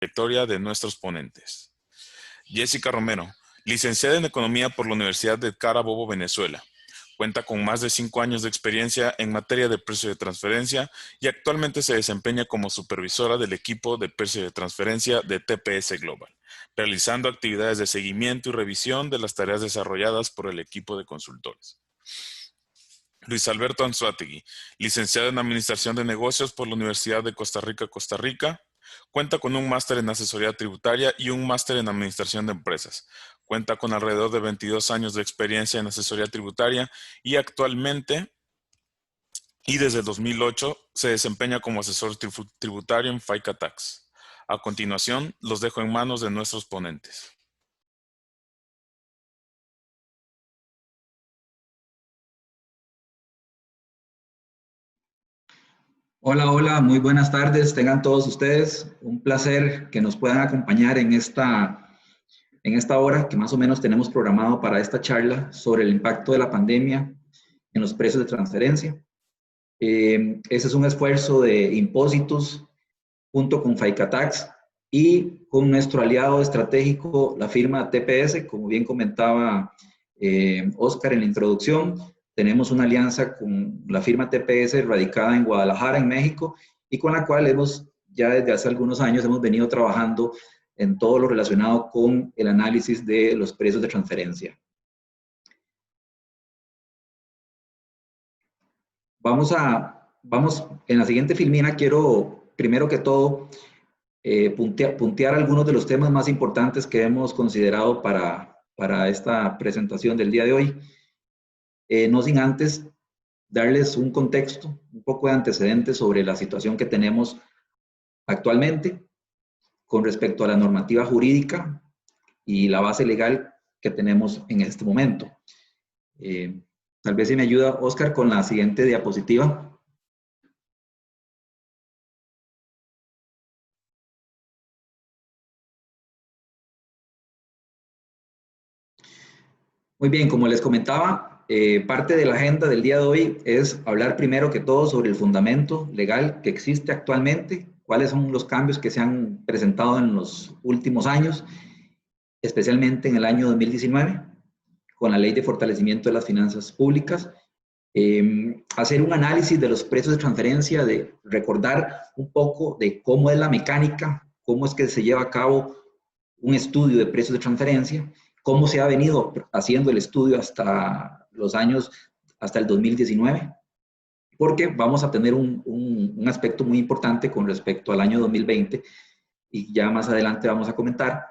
trayectoria de nuestros ponentes. Jessica Romero, licenciada en Economía por la Universidad de Carabobo, Venezuela. Cuenta con más de 5 años de experiencia en materia de precio de transferencia y actualmente se desempeña como supervisora del equipo de precio de transferencia de TPS Global, realizando actividades de seguimiento y revisión de las tareas desarrolladas por el equipo de consultores. Luis Alberto Anzoátegui, licenciado en Administración de Negocios por la Universidad de Costa Rica, Costa Rica. Cuenta con un máster en Asesoría Tributaria y un máster en Administración de Empresas. Cuenta con alrededor de 22 años de experiencia en Asesoría Tributaria y actualmente, y desde el 2008, se desempeña como asesor tributario en FICA Tax. A continuación, los dejo en manos de nuestros ponentes. Hola, hola, muy buenas tardes. Tengan todos ustedes un placer que nos puedan acompañar en esta hora que más o menos tenemos programado para esta charla sobre el impacto de la pandemia en los precios de transferencia. Ese es un esfuerzo de Impósitos junto con FICATax y con nuestro aliado estratégico, la firma TPS, como bien comentaba Oscar en la introducción. Tenemos una alianza con la firma TPS radicada en Guadalajara, en México, y con la cual ya desde hace algunos años hemos venido trabajando en todo lo relacionado con el análisis de los precios de transferencia. Vamos en la siguiente filmina, quiero primero que todo puntear algunos de los temas más importantes que hemos considerado para esta presentación del día de hoy. No sin antes darles un contexto, un poco de antecedentes sobre la situación que tenemos actualmente con respecto a la normativa jurídica y la base legal que tenemos en este momento. Tal vez si me ayuda Oscar con la siguiente diapositiva. Muy bien, como les comentaba, parte de la agenda del día de hoy es hablar primero que todo sobre el fundamento legal que existe actualmente, cuáles son los cambios que se han presentado en los últimos años, especialmente en el año 2019, con la Ley de Fortalecimiento de las Finanzas Públicas, hacer un análisis de los precios de transferencia, de recordar un poco de cómo es la mecánica, cómo es que se lleva a cabo un estudio de precios de transferencia, cómo se ha venido haciendo el estudio hasta el 2019, porque vamos a tener un aspecto muy importante con respecto al año 2020 y ya más adelante vamos a comentar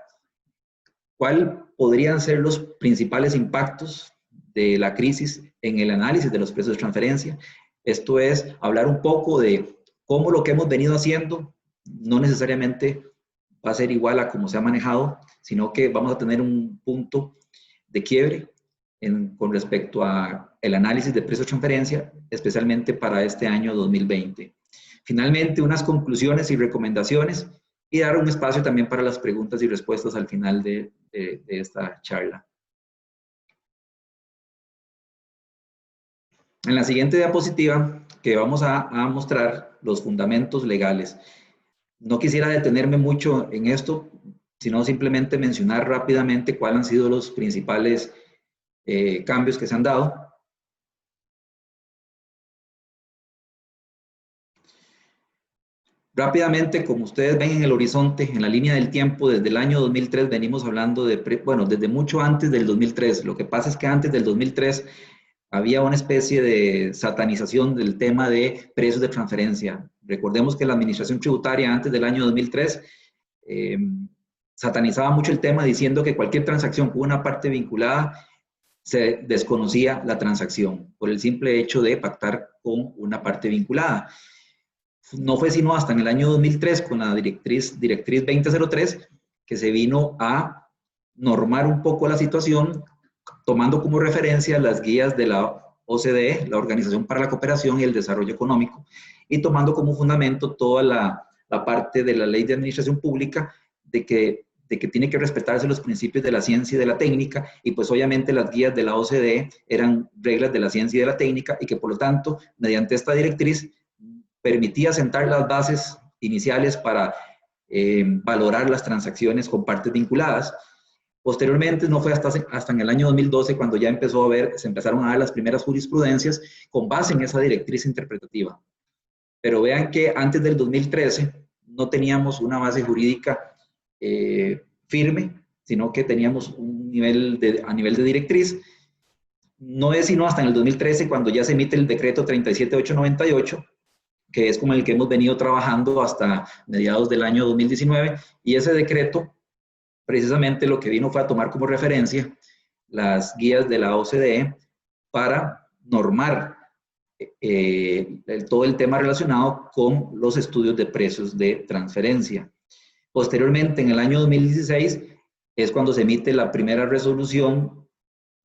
cuáles podrían ser los principales impactos de la crisis en el análisis de los precios de transferencia. Esto es hablar un poco de cómo lo que hemos venido haciendo no necesariamente va a ser igual a cómo se ha manejado, sino que vamos a tener un punto de quiebre con respecto a el análisis de precios de transferencia, especialmente para este año 2020. Finalmente, unas conclusiones y recomendaciones y dar un espacio también para las preguntas y respuestas al final de esta charla. En la siguiente diapositiva, que vamos a mostrar los fundamentos legales. No quisiera detenerme mucho en esto, sino simplemente mencionar rápidamente cuáles han sido los principales cambios que se han dado. Rápidamente, como ustedes ven en el horizonte, en la línea del tiempo, desde el año 2003 venimos hablando desde mucho antes del 2003. Lo que pasa es que antes del 2003 había una especie de satanización del tema de precios de transferencia. Recordemos que la administración tributaria antes del año 2003 satanizaba mucho el tema diciendo que cualquier transacción con una parte vinculada se desconocía la transacción por el simple hecho de pactar con una parte vinculada. No fue sino hasta en el año 2003 con la directriz 2003 que se vino a normar un poco la situación, tomando como referencia las guías de la OCDE, la Organización para la Cooperación y el Desarrollo Económico, y tomando como fundamento toda la parte de la Ley de Administración Pública de que tiene que respetarse los principios de la ciencia y de la técnica, y pues obviamente las guías de la OCDE eran reglas de la ciencia y de la técnica, y que por lo tanto, mediante esta directriz, permitía sentar las bases iniciales para valorar las transacciones con partes vinculadas. Posteriormente, no fue hasta en el año 2012 cuando ya se empezaron a dar las primeras jurisprudencias con base en esa directriz interpretativa. Pero vean que antes del 2013 no teníamos una base jurídica firme, sino que teníamos un a nivel de directriz. No es sino hasta en el 2013 cuando ya se emite el decreto 37898, que es con el que hemos venido trabajando hasta mediados del año 2019, y ese decreto precisamente lo que vino fue a tomar como referencia las guías de la OCDE para normar todo el tema relacionado con los estudios de precios de transferencia. Posteriormente, en el año 2016, es cuando se emite la primera resolución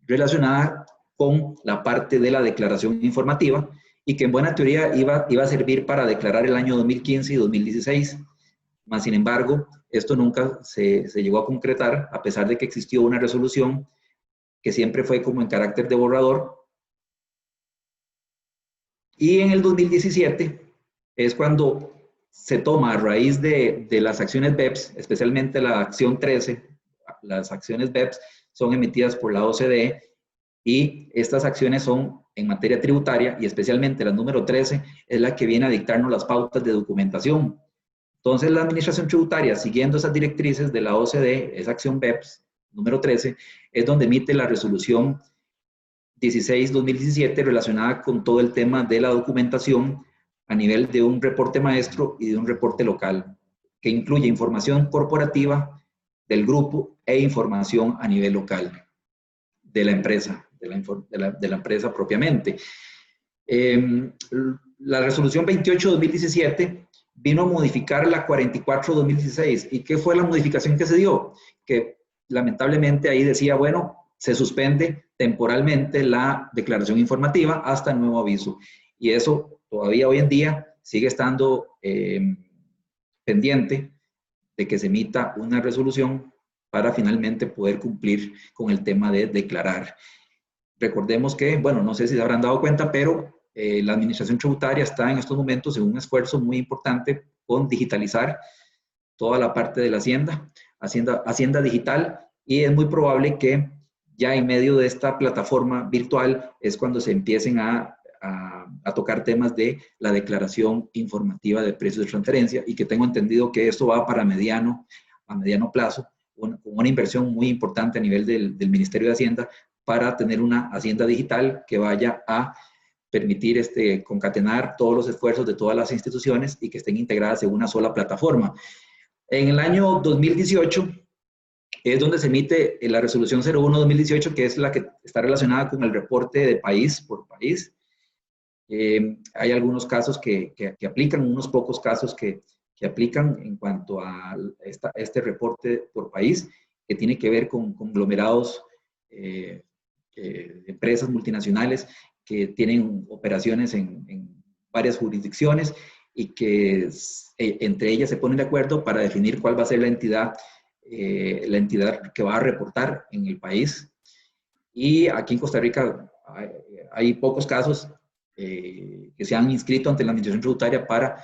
relacionada con la parte de la declaración informativa y que en buena teoría iba a servir para declarar el año 2015 y 2016. Mas, sin embargo, esto nunca se llegó a concretar, a pesar de que existió una resolución que siempre fue como en carácter de borrador. Y en el 2017 es cuando se toma a raíz de las acciones BEPS, especialmente la acción 13, las acciones BEPS son emitidas por la OCDE y estas acciones son en materia tributaria y especialmente la número 13 es la que viene a dictarnos las pautas de documentación. Entonces la administración tributaria, siguiendo esas directrices de la OCDE, esa acción BEPS número 13, es donde emite la resolución 16-2017 relacionada con todo el tema de la documentación a nivel de un reporte maestro y de un reporte local, que incluye información corporativa del grupo e información a nivel local de la empresa, de la empresa propiamente. La resolución 28-2017 vino a modificar la 44-2016. ¿Y qué fue la modificación que se dio? Que lamentablemente ahí decía, bueno, se suspende temporalmente la declaración informativa hasta el nuevo aviso. Y eso todavía hoy en día sigue estando pendiente de que se emita una resolución para finalmente poder cumplir con el tema de declarar. Recordemos que, bueno, no sé si se habrán dado cuenta, pero la administración tributaria está en estos momentos en un esfuerzo muy importante con digitalizar toda la parte de la Hacienda digital, y es muy probable que ya en medio de esta plataforma virtual es cuando se empiecen a tocar temas de la declaración informativa de precios de transferencia, y que tengo entendido que esto va para a mediano plazo, con una inversión muy importante a nivel del Ministerio de Hacienda para tener una Hacienda digital que vaya a permitir concatenar todos los esfuerzos de todas las instituciones y que estén integradas en una sola plataforma. En el año 2018 es donde se emite la resolución 01-2018, que es la que está relacionada con el reporte de país por país. Hay algunos casos que aplican, unos pocos casos que aplican en cuanto a este reporte por país, que tiene que ver con conglomerados, empresas multinacionales que tienen operaciones en varias jurisdicciones y que entre ellas se ponen de acuerdo para definir cuál va a ser la entidad que va a reportar en el país. Y aquí en Costa Rica hay pocos casos que se han inscrito ante la Administración Tributaria para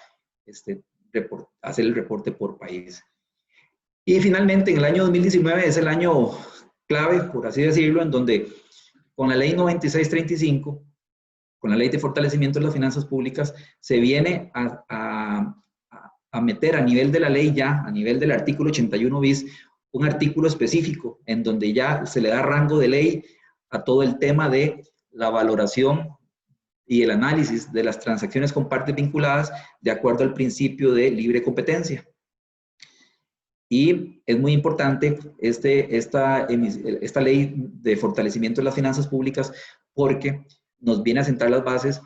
hacer el reporte por país. Y finalmente, en el año 2019 es el año clave, por así decirlo, en donde con la ley 9635, con la ley de fortalecimiento de las finanzas públicas, se viene a meter a nivel de la ley ya, a nivel del artículo 81 bis, un artículo específico en donde ya se le da rango de ley a todo el tema de la valoración y el análisis de las transacciones con partes vinculadas de acuerdo al principio de libre competencia. Y es muy importante esta ley de fortalecimiento de las finanzas públicas porque nos viene a sentar las bases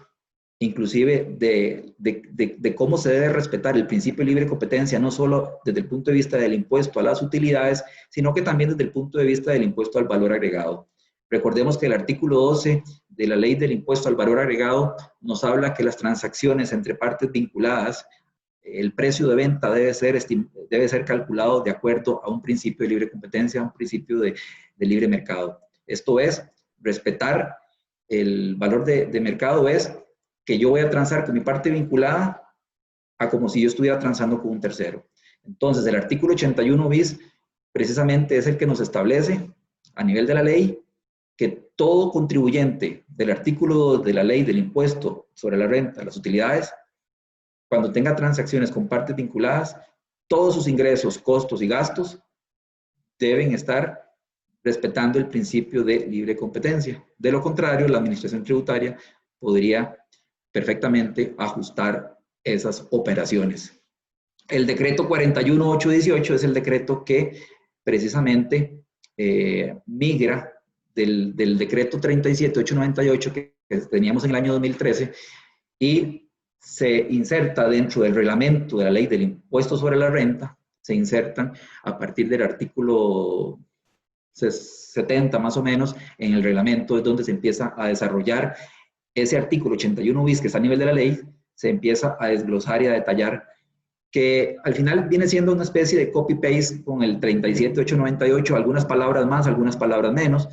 inclusive de cómo se debe respetar el principio de libre competencia, no solo desde el punto de vista del impuesto a las utilidades, sino que también desde el punto de vista del impuesto al valor agregado. Recordemos que el artículo 12 de la ley del impuesto al valor agregado nos habla que las transacciones entre partes vinculadas, el precio de venta debe ser calculado de acuerdo a un principio de libre competencia, a un principio de libre mercado. Esto es, respetar el valor de mercado es que yo voy a transar con mi parte vinculada a como si yo estuviera transando con un tercero. Entonces, el artículo 81 bis precisamente es el que nos establece a nivel de la ley que todo contribuyente del artículo 2 de la ley del impuesto sobre la renta, las utilidades, cuando tenga transacciones con partes vinculadas, todos sus ingresos, costos y gastos deben estar respetando el principio de libre competencia. De lo contrario, la administración tributaria podría perfectamente ajustar esas operaciones. El decreto 41818 es el decreto que precisamente migra del decreto 37898 que teníamos en el año 2013 y se inserta dentro del reglamento de la ley del impuesto sobre la renta, se insertan a partir del artículo 70 más o menos en el reglamento, es donde se empieza a desarrollar ese artículo 81 bis que está a nivel de la ley, se empieza a desglosar y a detallar, que al final viene siendo una especie de copy-paste con el 37898, algunas palabras más, algunas palabras menos.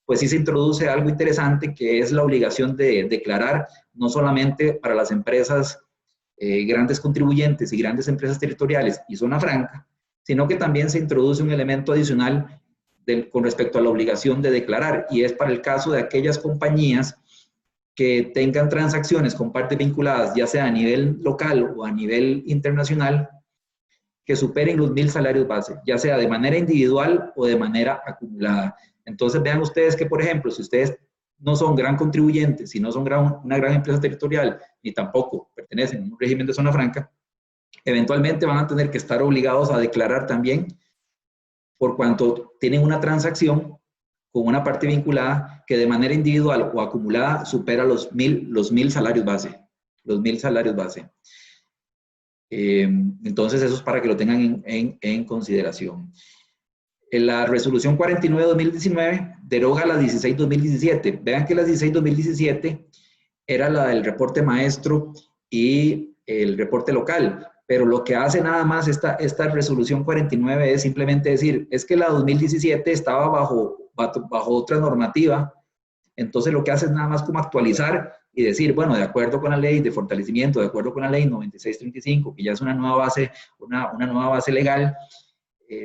Pues sí se introduce algo interesante, que es la obligación de declarar, no solamente para las empresas grandes contribuyentes y grandes empresas territoriales y zona franca, sino que también se introduce un elemento adicional con respecto a la obligación de declarar, y es para el caso de aquellas compañías que tengan transacciones con partes vinculadas, ya sea a nivel local o a nivel internacional, que superen los 1,000 salarios base, ya sea de manera individual o de manera acumulada. Entonces vean ustedes que, por ejemplo, si ustedes no son gran contribuyentes, si no son una gran empresa territorial, ni tampoco pertenecen a un régimen de zona franca, eventualmente van a tener que estar obligados a declarar también por cuanto tienen una transacción con una parte vinculada que de manera individual o acumulada supera los 1,000 salarios base. Los 1,000 salarios base. Entonces, eso es para que lo tengan en consideración. La resolución 49-2019 deroga la 16-2017. Vean que la 16-2017 era la del reporte maestro y el reporte local, pero lo que hace nada más esta resolución 49 es simplemente decir, es que la 2017 estaba bajo otra normativa, entonces lo que hace es nada más como actualizar y decir, bueno, de acuerdo con la ley de fortalecimiento, de acuerdo con la ley 9635, que ya es una nueva base legal,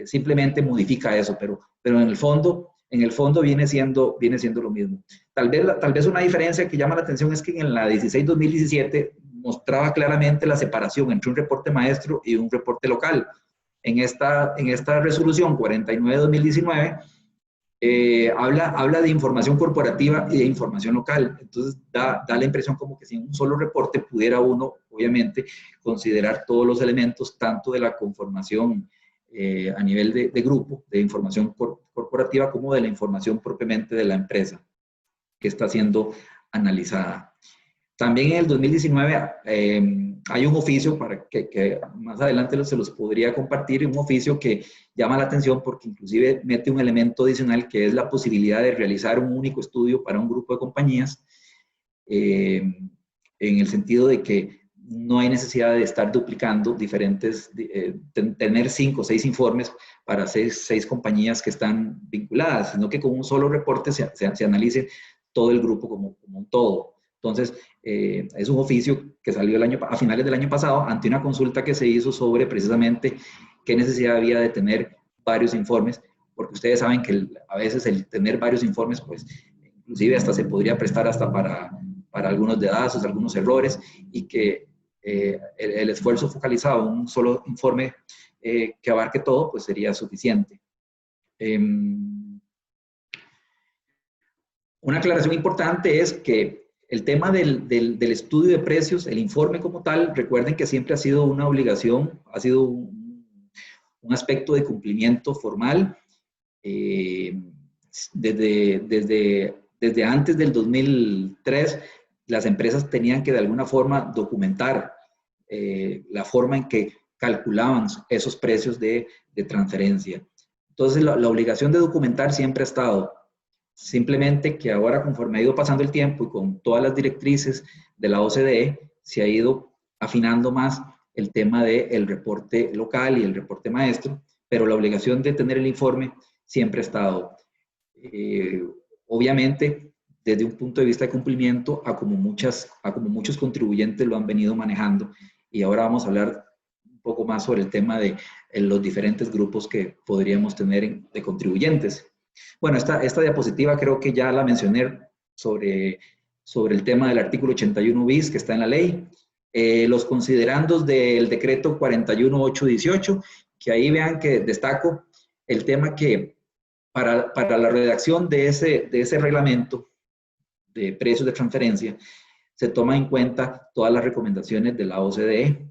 simplemente modifica eso, pero en el fondo viene siendo lo mismo. Tal vez una diferencia que llama la atención es que en la 16-2017 mostraba claramente la separación entre un reporte maestro y un reporte local. En esta resolución 49-2019 habla de información corporativa y de información local. Entonces da la impresión como que sin un solo reporte pudiera uno, obviamente, considerar todos los elementos, tanto de la conformación a nivel de grupo, de información corporativa, como de la información propiamente de la empresa que está siendo analizada. También en el 2019 hay un oficio para que más adelante se los podría compartir, un oficio que llama la atención porque inclusive mete un elemento adicional que es la posibilidad de realizar un único estudio para un grupo de compañías, en el sentido de que no hay necesidad de estar duplicando tener 5 o 6 informes para 6 compañías que están vinculadas, sino que con un solo reporte se analice todo el grupo como un todo. Entonces, es un oficio que salió a finales del año pasado ante una consulta que se hizo sobre precisamente qué necesidad había de tener varios informes, porque ustedes saben que a veces el tener varios informes, pues, inclusive hasta se podría prestar hasta para algunos dedazos, algunos errores, y que el esfuerzo focalizado en un solo informe que abarque todo, pues sería suficiente. Una aclaración importante es que el tema del estudio de precios, el informe como tal, recuerden que siempre ha sido una obligación, ha sido un aspecto de cumplimiento formal. Desde antes del 2003, las empresas tenían que de alguna forma documentar la forma en que calculaban esos precios de transferencia. Entonces, la obligación de documentar siempre ha estado. Simplemente que ahora, conforme ha ido pasando el tiempo y con todas las directrices de la OCDE, se ha ido afinando más el tema del reporte local y el reporte maestro, pero la obligación de tener el informe siempre ha estado. Obviamente, desde un punto de vista de cumplimiento, a como muchos contribuyentes lo han venido manejando, y ahora vamos a hablar poco más sobre el tema de los diferentes grupos que podríamos tener de contribuyentes. Bueno, esta diapositiva creo que ya la mencioné sobre el tema del artículo 81 bis que está en la ley. Los considerandos del decreto 41818, que ahí vean que destaco el tema que para la redacción de ese reglamento de precios de transferencia, se toma en cuenta todas las recomendaciones de la OCDE.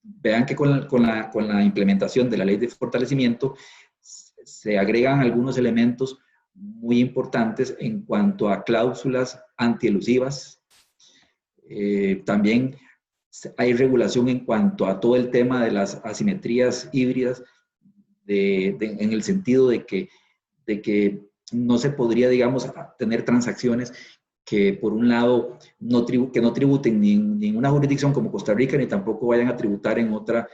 Vean que con la implementación de la ley de fortalecimiento se agregan algunos elementos muy importantes en cuanto a cláusulas antielusivas. También hay regulación en cuanto a todo el tema de las asimetrías híbridas, en el sentido de que no se podría, digamos, tener transacciones que por un lado que no tributen ni en ninguna jurisdicción como Costa Rica, ni tampoco vayan a tributar en otra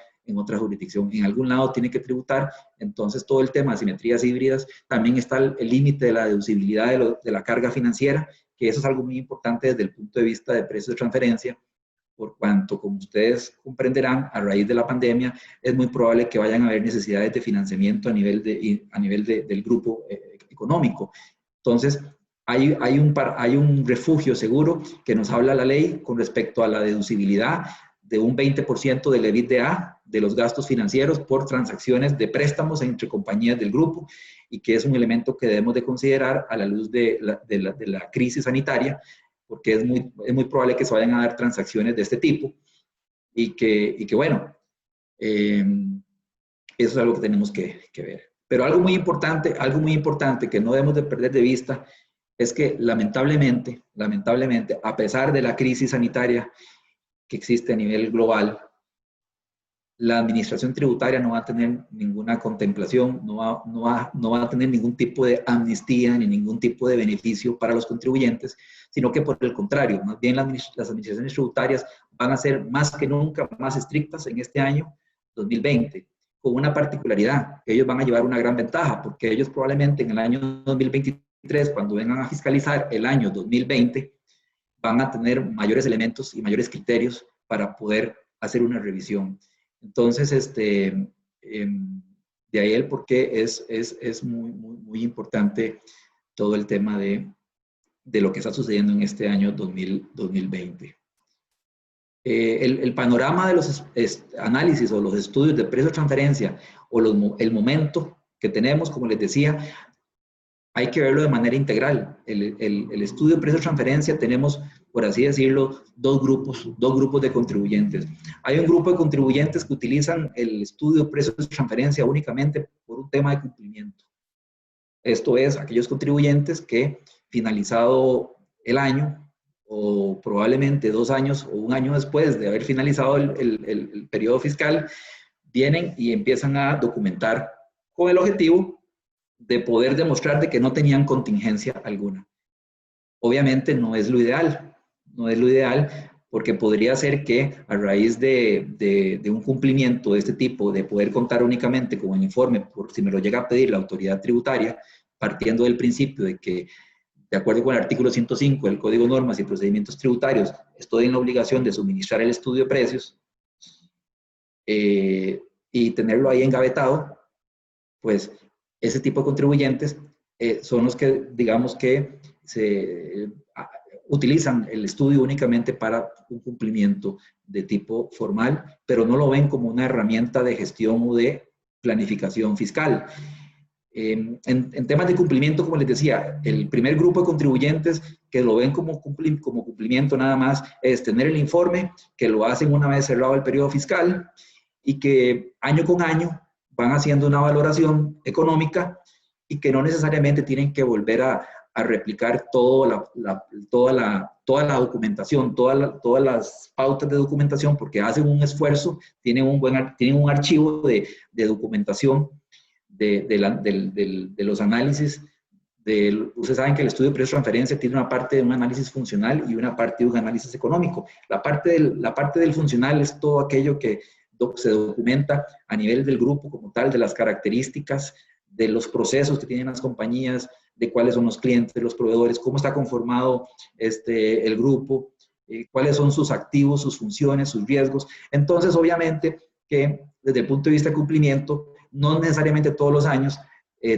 jurisdicción. En algún lado tiene que tributar. Entonces todo el tema de asimetrías híbridas, también está el límite de la deducibilidad de la carga financiera, que eso es algo muy importante desde el punto de vista de precios de transferencia, por cuanto, como ustedes comprenderán, a raíz de la pandemia es muy probable que vayan a haber necesidades de financiamiento a nivel del grupo económico. Entonces, hay un refugio seguro que nos habla la ley con respecto a la deducibilidad de un 20% del EBITDA de los gastos financieros por transacciones de préstamos entre compañías del grupo, y que es un elemento que debemos de considerar a la luz de la crisis sanitaria, porque es muy probable que se vayan a dar transacciones de este tipo, y que bueno, eso es algo que tenemos que ver. Pero algo muy importante que no debemos de perder de vista es que lamentablemente, a pesar de la crisis sanitaria que existe a nivel global, la administración tributaria no va a tener ninguna contemplación, no va a tener ningún tipo de amnistía ni ningún tipo de beneficio para los contribuyentes, sino que por el contrario, más bien las administraciones tributarias van a ser más que nunca más estrictas en este año 2020, con una particularidad: ellos van a llevar una gran ventaja, porque ellos probablemente en el año 2023, cuando vengan a fiscalizar el año 2020, van a tener mayores elementos y mayores criterios para poder hacer una revisión. Entonces, de ahí el por qué es muy importante todo el tema de lo que está sucediendo en este año 2020. El panorama de los análisis o los estudios de precio de transferencia o el momento que tenemos, como les decía, hay que verlo de manera integral. El estudio de precio de transferencia tenemos, por así decirlo, dos grupos de contribuyentes. Hay un grupo de contribuyentes que utilizan el estudio de precio de transferencia únicamente por un tema de cumplimiento. Esto es, aquellos contribuyentes que, finalizado el año, o probablemente 2 años o 1 año después de haber finalizado el periodo fiscal, vienen y empiezan a documentar con el objetivo de poder demostrar de que no tenían contingencia alguna. Obviamente no es lo ideal, porque podría ser que a raíz de un cumplimiento de este tipo, de poder contar únicamente con el informe, por si me lo llega a pedir la autoridad tributaria, partiendo del principio de que, de acuerdo con el artículo 105 del Código de Normas y Procedimientos Tributarios, estoy en la obligación de suministrar el estudio de precios y tenerlo ahí engavetado, pues ese tipo de contribuyentes son los que, digamos que utilizan el estudio únicamente para un cumplimiento de tipo formal, pero no lo ven como una herramienta de gestión o de planificación fiscal. En temas de cumplimiento, como les decía, el primer grupo de contribuyentes que lo ven como cumplimiento nada más es tener el informe, que lo hacen una vez cerrado el periodo fiscal y que año con año van haciendo una valoración económica y que no necesariamente tienen que volver a replicar toda la documentación, todas las pautas de documentación, porque hacen un esfuerzo, tienen un archivo de documentación de los análisis. Ustedes saben que el estudio de precio de transferencia tiene una parte de un análisis funcional y una parte de un análisis económico. La parte del funcional es todo aquello que se documenta a nivel del grupo como tal, de las características, de los procesos que tienen las compañías, de cuáles son los clientes, los proveedores, cómo está conformado el grupo, cuáles son sus activos, sus funciones, sus riesgos. Entonces, obviamente que desde el punto de vista de cumplimiento, no necesariamente todos los años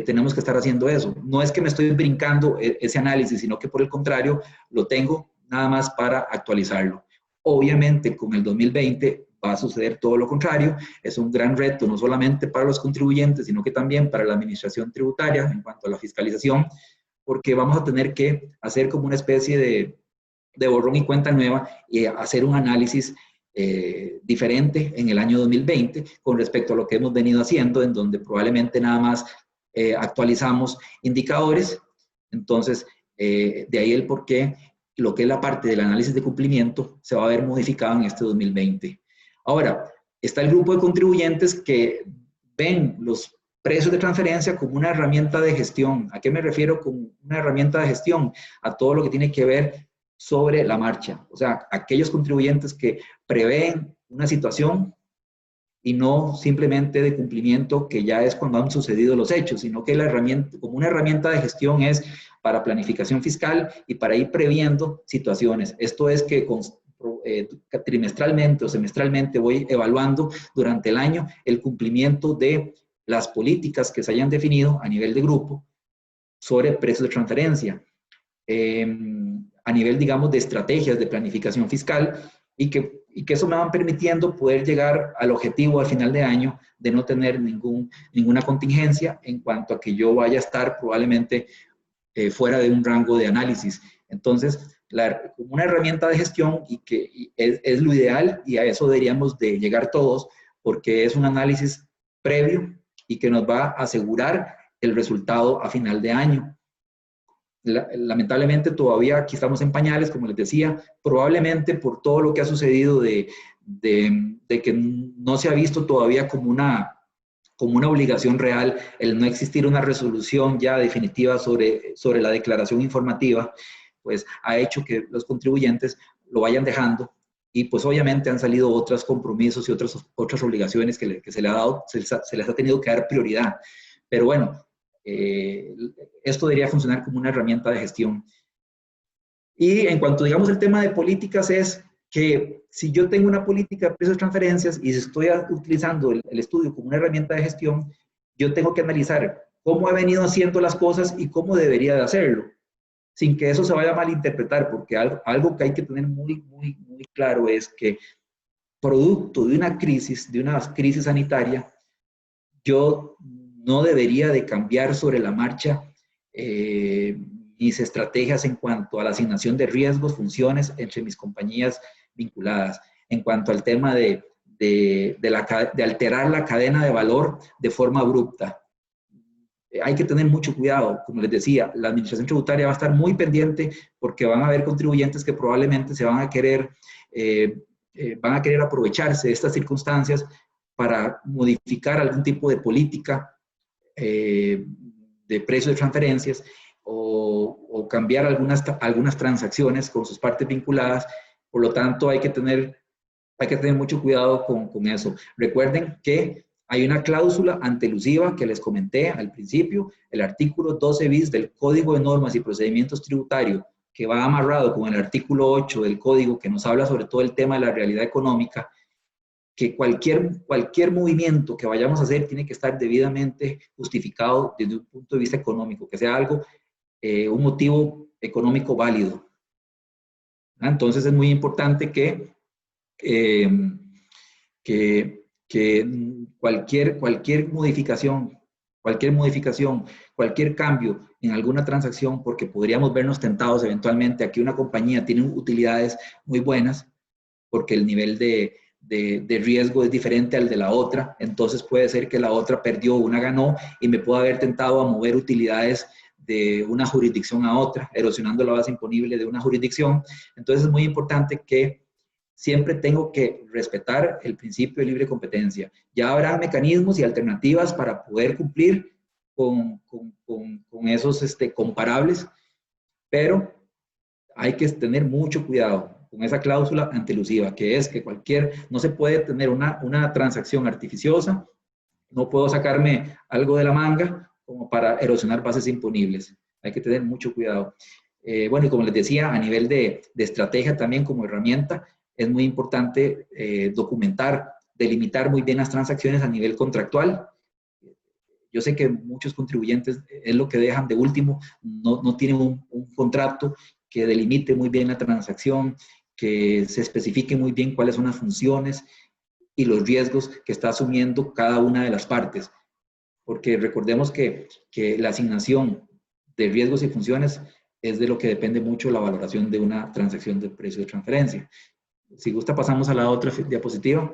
tenemos que estar haciendo eso. No es que me estoy brincando ese análisis, sino que por el contrario, lo tengo nada más para actualizarlo. Obviamente, con el 2020 va a suceder todo lo contrario. Es un gran reto, no solamente para los contribuyentes, sino que también para la administración tributaria en cuanto a la fiscalización, porque vamos a tener que hacer como una especie de borrón y cuenta nueva y hacer un análisis diferente en el año 2020 con respecto a lo que hemos venido haciendo, en donde probablemente nada más actualizamos indicadores. Entonces, de ahí el por qué lo que es la parte del análisis de cumplimiento se va a ver modificado en este 2020. Ahora, está el grupo de contribuyentes que ven los precios de transferencia como una herramienta de gestión. ¿A qué me refiero con una herramienta de gestión? A todo lo que tiene que ver sobre la marcha. O sea, aquellos contribuyentes que prevén una situación y no simplemente de cumplimiento que ya es cuando han sucedido los hechos, sino que la herramienta, como una herramienta de gestión es para planificación fiscal y para ir previendo situaciones. Esto es que trimestralmente o semestralmente voy evaluando durante el año el cumplimiento de las políticas que se hayan definido a nivel de grupo sobre precios de transferencia, a nivel, digamos, de estrategias de planificación fiscal y que eso me van permitiendo poder llegar al objetivo al final de año de no tener ninguna contingencia en cuanto a que yo vaya a estar probablemente fuera de un rango de análisis. Entonces, como una herramienta de gestión y que es lo ideal y a eso deberíamos de llegar todos porque es un análisis previo y que nos va a asegurar el resultado a final de año. Lamentablemente todavía aquí estamos en pañales, como les decía, probablemente por todo lo que ha sucedido de que no se ha visto todavía como una obligación real el no existir una resolución ya definitiva sobre la declaración informativa, pues ha hecho que los contribuyentes lo vayan dejando y pues obviamente han salido otros compromisos y otras obligaciones que se les ha dado, se les ha tenido que dar prioridad. Pero bueno, esto debería funcionar como una herramienta de gestión. Y en cuanto, digamos, el tema de políticas es que si yo tengo una política de precios de transferencias y estoy utilizando el estudio como una herramienta de gestión, yo tengo que analizar cómo he venido haciendo las cosas y cómo debería de hacerlo, sin que eso se vaya a malinterpretar, porque algo que hay que tener muy claro es que producto de una crisis sanitaria, yo no debería de cambiar sobre la marcha mis estrategias en cuanto a la asignación de riesgos, funciones entre mis compañías vinculadas, en cuanto al tema de alterar la cadena de valor de forma abrupta. Hay que tener mucho cuidado, como les decía, la administración tributaria va a estar muy pendiente porque van a haber contribuyentes que probablemente se van a querer aprovecharse de estas circunstancias para modificar algún tipo de política de precios de transferencias o cambiar algunas transacciones con sus partes vinculadas. Por lo tanto, hay que tener mucho cuidado con eso. Recuerden que hay una cláusula antelusiva que les comenté al principio, el artículo 12 bis del Código de Normas y Procedimientos Tributarios, que va amarrado con el artículo 8 del Código, que nos habla sobre todo el tema de la realidad económica, que cualquier movimiento que vayamos a hacer tiene que estar debidamente justificado desde un punto de vista económico, que sea algo, un motivo económico válido. Entonces es muy importante que cualquier modificación, cualquier cambio en alguna transacción, porque podríamos vernos tentados eventualmente a que una compañía tiene utilidades muy buenas, porque el nivel de riesgo es diferente al de la otra, entonces puede ser que la otra perdió, una ganó, y me puedo haber tentado a mover utilidades de una jurisdicción a otra, erosionando la base imponible de una jurisdicción. Entonces es muy importante que siempre tengo que respetar el principio de libre competencia. Ya habrá mecanismos y alternativas para poder cumplir con esos comparables, pero hay que tener mucho cuidado con esa cláusula antelusiva, que es que no se puede tener una transacción artificiosa, no puedo sacarme algo de la manga como para erosionar bases imponibles. Hay que tener mucho cuidado. Bueno, y como les decía, a nivel de estrategia también como herramienta, es muy importante documentar, delimitar muy bien las transacciones a nivel contractual. Yo sé que muchos contribuyentes es lo que dejan de último, no tienen un contrato que delimite muy bien la transacción, que se especifique muy bien cuáles son las funciones y los riesgos que está asumiendo cada una de las partes. Porque recordemos que la asignación de riesgos y funciones es de lo que depende mucho la valoración de una transacción de precio de transferencia. Si gusta, pasamos a la otra diapositiva.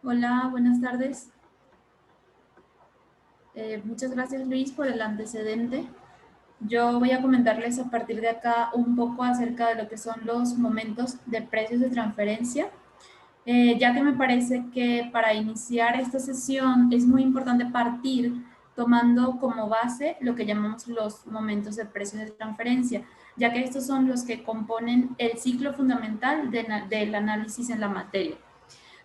Hola, buenas tardes. Muchas gracias, Luis, por el antecedente. Yo voy a comentarles a partir de acá un poco acerca de lo que son los momentos de precios de transferencia, ya que me parece que para iniciar esta sesión es muy importante partir tomando como base lo que llamamos los momentos de precios de transferencia, ya que estos son los que componen el ciclo fundamental del análisis en la materia.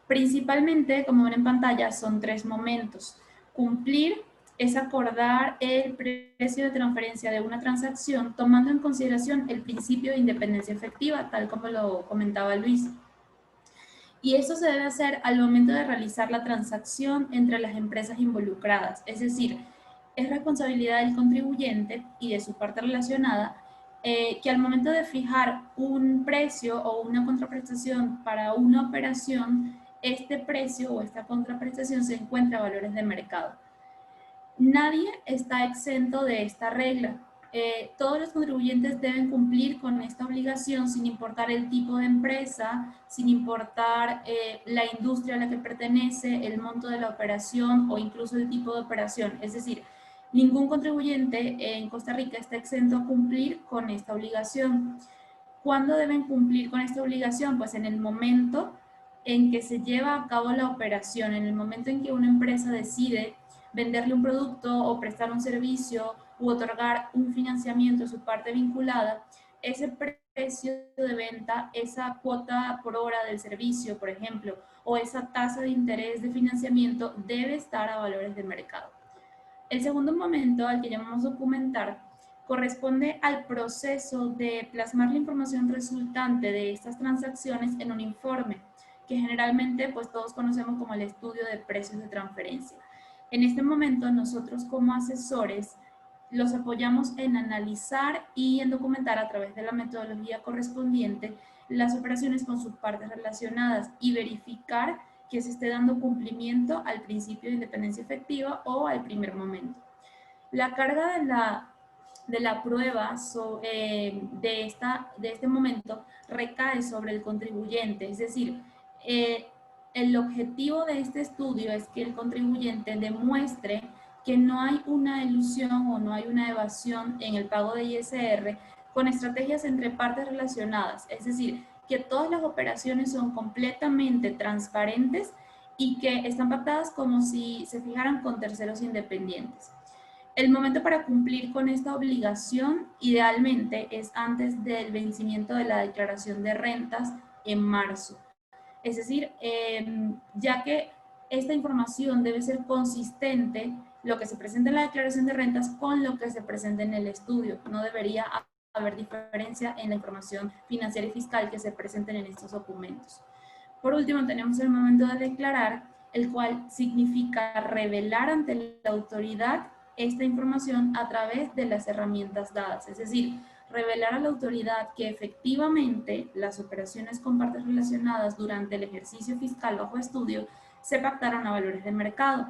Principalmente, como ven en pantalla, son tres momentos. Cumplir es acordar el precio de transferencia de una transacción tomando en consideración el principio de independencia efectiva, tal como lo comentaba Luis. Y eso se debe hacer al momento de realizar la transacción entre las empresas involucradas, es decir, es responsabilidad del contribuyente y de su parte relacionada que al momento de fijar un precio o una contraprestación para una operación, este precio o esta contraprestación se encuentra a valores de mercado. Nadie está exento de esta regla. Todos los contribuyentes deben cumplir con esta obligación sin importar el tipo de empresa, sin importar la industria a la que pertenece, el monto de la operación o incluso el tipo de operación. Es decir, ningún contribuyente en Costa Rica está exento a cumplir con esta obligación. ¿Cuándo deben cumplir con esta obligación? Pues en el momento en que se lleva a cabo la operación, en el momento en que una empresa decide venderle un producto o prestar un servicio u otorgar un financiamiento a su parte vinculada, ese precio de venta, esa cuota por hora del servicio, por ejemplo, o esa tasa de interés de financiamiento debe estar a valores de mercado. El segundo momento al que llamamos documentar corresponde al proceso de plasmar la información resultante de estas transacciones en un informe, que generalmente pues todos conocemos como el estudio de precios de transferencia. En este momento nosotros como asesores los apoyamos en analizar y en documentar a través de la metodología correspondiente las operaciones con sus partes relacionadas y verificar que se esté dando cumplimiento al principio de independencia efectiva o al primer momento. La carga de la prueba de este momento recae sobre el contribuyente, es decir, el objetivo de este estudio es que el contribuyente demuestre que no hay una elusión o no hay una evasión en el pago de ISR con estrategias entre partes relacionadas, es decir, que todas las operaciones son completamente transparentes y que están pactadas como si se fijaran con terceros independientes. El momento para cumplir con esta obligación idealmente es antes del vencimiento de la declaración de rentas en marzo. Es decir, ya que esta información debe ser consistente, lo que se presenta en la declaración de rentas con lo que se presenta en el estudio. No debería haber diferencia en la información financiera y fiscal que se presenten en estos documentos. Por último, tenemos el momento de declarar, el cual significa revelar ante la autoridad esta información a través de las herramientas dadas, es decir, revelar a la autoridad que efectivamente las operaciones con partes relacionadas durante el ejercicio fiscal bajo estudio se pactaron a valores de mercado.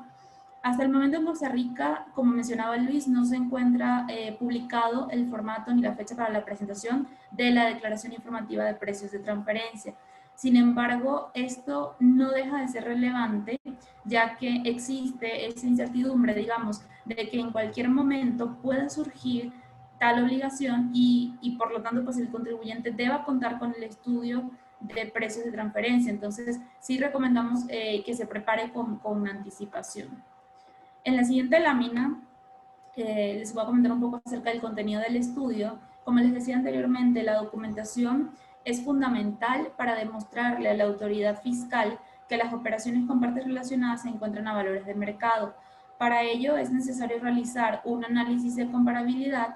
Hasta el momento en Costa Rica, como mencionaba Luis, no se encuentra publicado el formato ni la fecha para la presentación de la Declaración Informativa de Precios de Transferencia. Sin embargo, esto no deja de ser relevante, ya que existe esa incertidumbre, digamos, de que en cualquier momento pueda surgir tal obligación y por lo tanto, pues el contribuyente deba contar con el estudio de precios de transferencia. Entonces, sí recomendamos que se prepare con anticipación. En la siguiente lámina les voy a comentar un poco acerca del contenido del estudio. Como les decía anteriormente, la documentación es fundamental para demostrarle a la autoridad fiscal que las operaciones con partes relacionadas se encuentran a valores de mercado. Para ello es necesario realizar un análisis de comparabilidad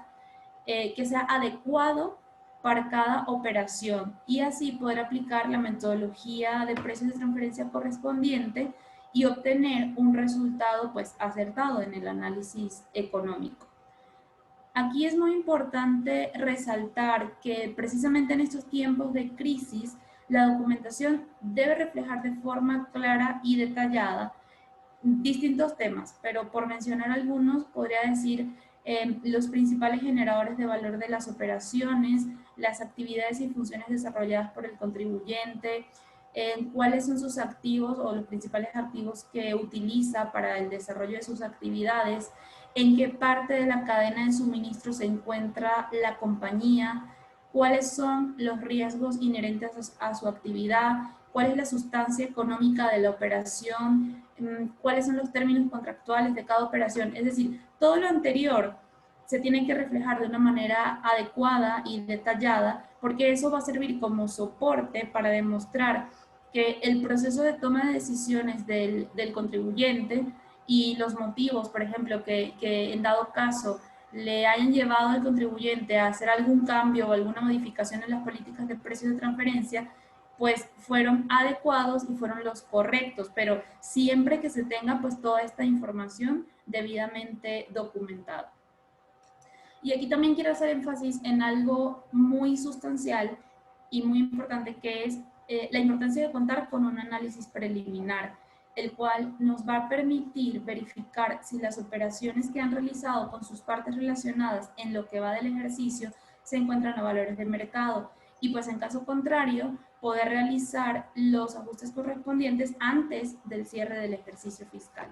que sea adecuado para cada operación y así poder aplicar la metodología de precios de transferencia correspondiente y obtener un resultado pues acertado en el análisis económico. Aquí es muy importante resaltar que precisamente en estos tiempos de crisis la documentación debe reflejar de forma clara y detallada distintos temas, pero por mencionar algunos podría decir los principales generadores de valor de las operaciones, las actividades y funciones desarrolladas por el contribuyente, cuáles son sus activos o los principales activos que utiliza para el desarrollo de sus actividades, en qué parte de la cadena de suministro se encuentra la compañía, cuáles son los riesgos inherentes a su actividad, cuál es la sustancia económica de la operación, cuáles son los términos contractuales de cada operación. Es decir, todo lo anterior se tiene que reflejar de una manera adecuada y detallada, porque eso va a servir como soporte para demostrar que el proceso de toma de decisiones del contribuyente y los motivos, por ejemplo, que en dado caso le hayan llevado al contribuyente a hacer algún cambio o alguna modificación en las políticas de precios de transferencia, pues fueron adecuados y fueron los correctos, pero siempre que se tenga pues toda esta información debidamente documentada. Y aquí también quiero hacer énfasis en algo muy sustancial y muy importante, que es la importancia de contar con un análisis preliminar, el cual nos va a permitir verificar si las operaciones que han realizado con sus partes relacionadas en lo que va del ejercicio se encuentran a valores de mercado y pues en caso contrario poder realizar los ajustes correspondientes antes del cierre del ejercicio fiscal.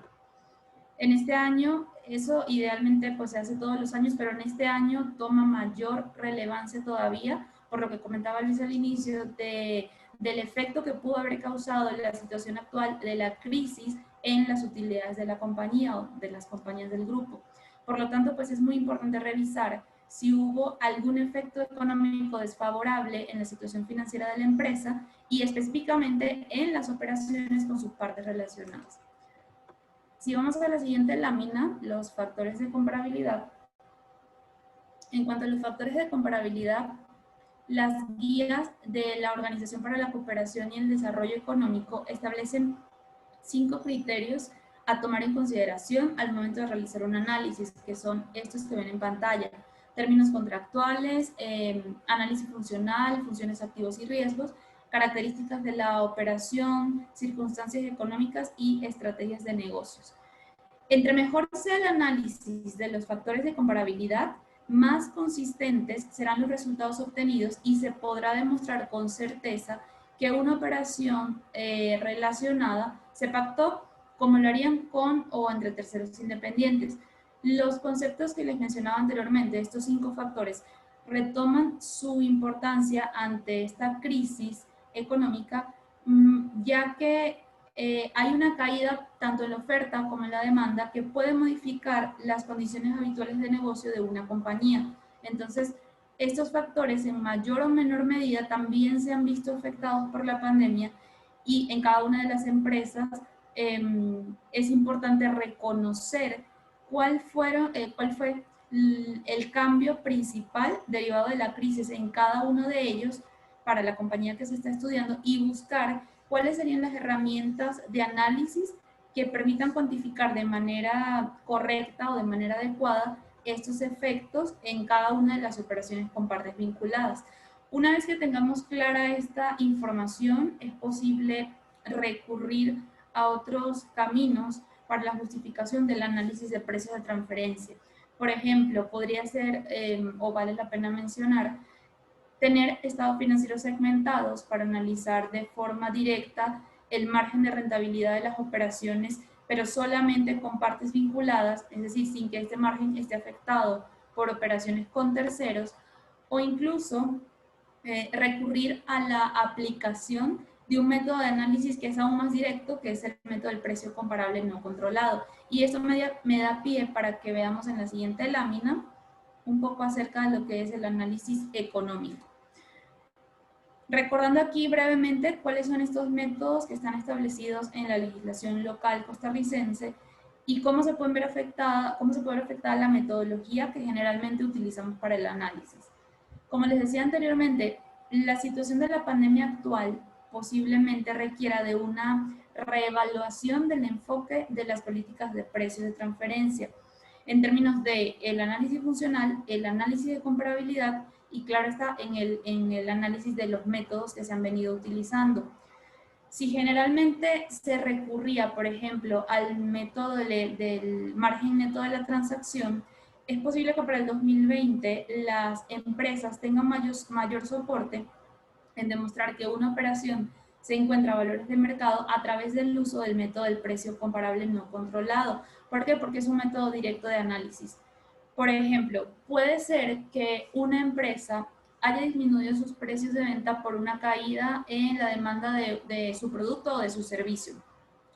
En este año, eso idealmente pues se hace todos los años, pero en este año toma mayor relevancia todavía, por lo que comentaba Luis al inicio, del efecto que pudo haber causado la situación actual de la crisis en las utilidades de la compañía o de las compañías del grupo. Por lo tanto, pues es muy importante revisar si hubo algún efecto económico desfavorable en la situación financiera de la empresa y específicamente en las operaciones con sus partes relacionadas. Si vamos a la siguiente lámina, los factores de comparabilidad. En cuanto a los factores de comparabilidad, las guías de la Organización para la Cooperación y el Desarrollo Económico establecen 5 criterios a tomar en consideración al momento de realizar un análisis, que son estos que ven en pantalla: términos contractuales, análisis funcional, funciones, activos y riesgos, características de la operación, circunstancias económicas y estrategias de negocios. Entre mejor sea el análisis de los factores de comparabilidad, más consistentes serán los resultados obtenidos y se podrá demostrar con certeza que una operación relacionada se pactó como lo harían con o entre terceros independientes. Los conceptos que les mencionaba anteriormente, estos 5 factores, retoman su importancia ante esta crisis económica, ya que hay una caída tanto en la oferta como en la demanda que puede modificar las condiciones habituales de negocio de una compañía. Entonces, estos factores en mayor o menor medida también se han visto afectados por la pandemia y en cada una de las empresas es importante reconocer cuál fue el cambio principal derivado de la crisis en cada uno de ellos para la compañía que se está estudiando y buscar cuáles serían las herramientas de análisis que permitan cuantificar de manera correcta o de manera adecuada estos efectos en cada una de las operaciones con partes vinculadas. Una vez que tengamos clara esta información, es posible recurrir a otros caminos para la justificación del análisis de precios de transferencia. Por ejemplo, podría ser, o vale la pena mencionar, tener estados financieros segmentados para analizar de forma directa el margen de rentabilidad de las operaciones, pero solamente con partes vinculadas, es decir, sin que este margen esté afectado por operaciones con terceros, o incluso recurrir a la aplicación de un método de análisis que es aún más directo, que es el método del precio comparable no controlado. Y esto me da pie para que veamos en la siguiente lámina un poco acerca de lo que es el análisis económico. Recordando aquí brevemente cuáles son estos métodos que están establecidos en la legislación local costarricense y cómo se puede ver afectada la metodología que generalmente utilizamos para el análisis. Como les decía anteriormente, la situación de la pandemia actual posiblemente requiera de una reevaluación del enfoque de las políticas de precios de transferencia en términos de el análisis funcional, el análisis de comparabilidad y claro está en el análisis de los métodos que se han venido utilizando. Si generalmente se recurría, por ejemplo, al método del margen neto de la transacción, es posible que para el 2020 las empresas tengan mayor soporte en demostrar que una operación se encuentra a valores de mercado a través del uso del método del precio comparable no controlado. ¿Por qué? Porque es un método directo de análisis. Por ejemplo, puede ser que una empresa haya disminuido sus precios de venta por una caída en la demanda de su producto o de su servicio.